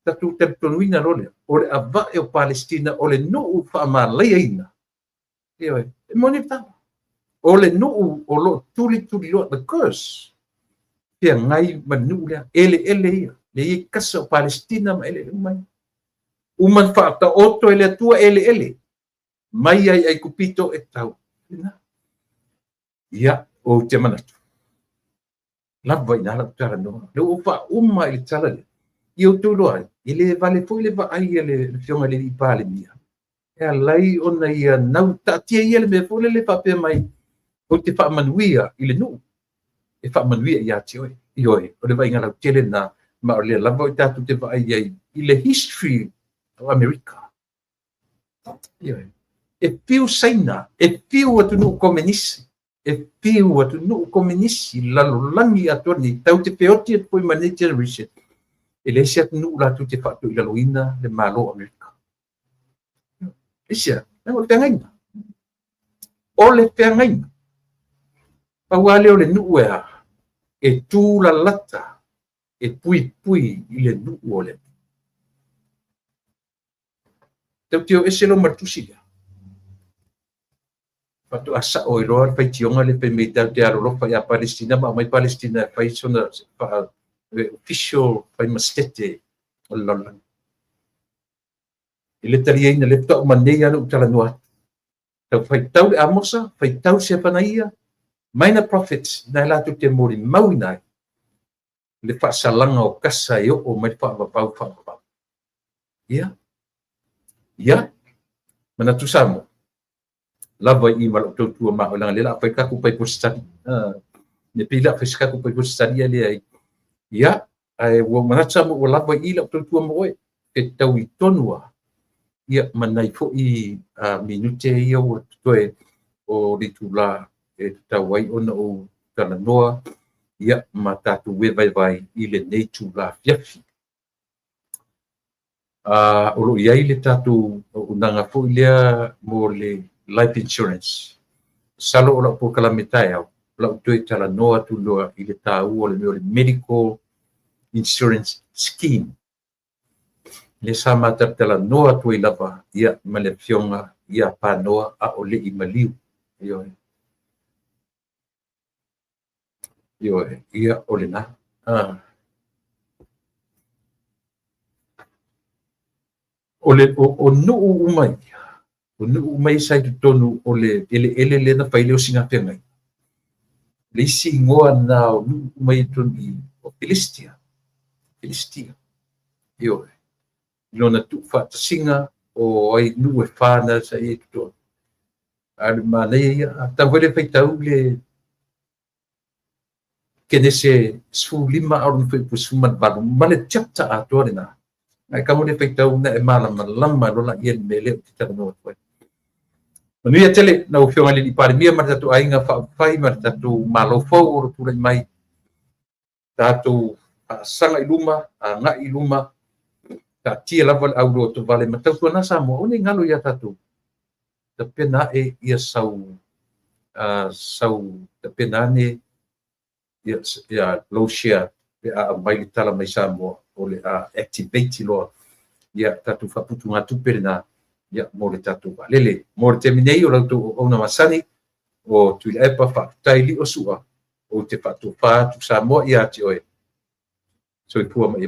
Tatu temtonuina role. O le ava e o Palestina o le nuu whaamalaya ina. E monita. O le nuu o lo tuli lo the curse. Pia ngai manu lea ele ia. Le i kasa o Palestina ma ele mai. Uman whaata oto ele atua ele. Mai ai kupito e tau. Ia o te manatu. Lava ina la tara no. Le o fa uma i tala le. I o tulu ai. Ele vale foi le va ai le fionga le pale mia. E lai ona ia nau tatia ia le me fole le pape mai. O te fa manuia i le nu. E fa manuia ia te oi. I oi. O le vai ngala tele na ma o le lava i tatu te va ai ai. I le history o America. I oi. E piu saina. E piu atu nu komenisi. E piu atu nu komenisi. Lalo langi atoni. Tau te peoti at poi mani generation. E le sia nu la tu te fatu i laloina le malo Amerika. E sia, o le peangaina. O le peangaina. Pauale o le nu ea. E tu la lata. E pui i le nu o le. Tau teo eselo martusia. Fatu asa o i roa fai tionga le pe mei tau te arolofa i a Palestina. Ma mai Palestina fai sona official fai mastete o lolan. I le tali aina le tau manei anu tala noa. Tau fai tau le amosa, fai tau se panaia, maina prophets na latu te mori mauinai. Le wha salanga o kasa e o mai wha. Ia. Mana tu samo. Lava i malo tau tua maho langa le la fai kaku pai postadi. Ne pila fai kaku pai postadi ale ai. Ia. Ai wo manatsa mo lava i la tau tua mo e. E tau i tonua. Ia manai fo i minute ia o toe o ritula e tau ai ona o tala noa ia matatu we vai i le nei tula fiafi. O lo iai le tatu unanga fo ilea mo le life insurance. Salo o la po kalamitai au la toe tala noa tu loa i le tau o le medical insurance scheme. Le sama tala noa tu i lava ia ma le fionga ia pa noa a o le i maliu. Ia o le na. O nuu umai. O nuu umai sai tu tonu o le ele na whaile o singa pengai. Le isi ngoa na o nuu umai tonu o Filistia. Lona tu fata singa o ai nu e fana sa e to al mane ta vole feitau le kenese su lima au fe pusuman ba male chapta atorina ai kamu le feitau na e mala lama lola ien mele kita no foi manu ia tele na o fionga li parmia marta tu ainga fa fai marta tu malo fo tu mai tatu sanga iluma nga iluma ta tia lava au lo to vale matau tu na samo o ni ngalo ia tatu te pena e ia sau te pena ne ia lo share a mai tala mai samo o le activate lo ia tatu fa putu ngatu pena ia mo le tatu lele mo terminei o lo to ona masani o tu e pa fa taili o sua o te fatu fa tu samo ia ti oe so i pua mai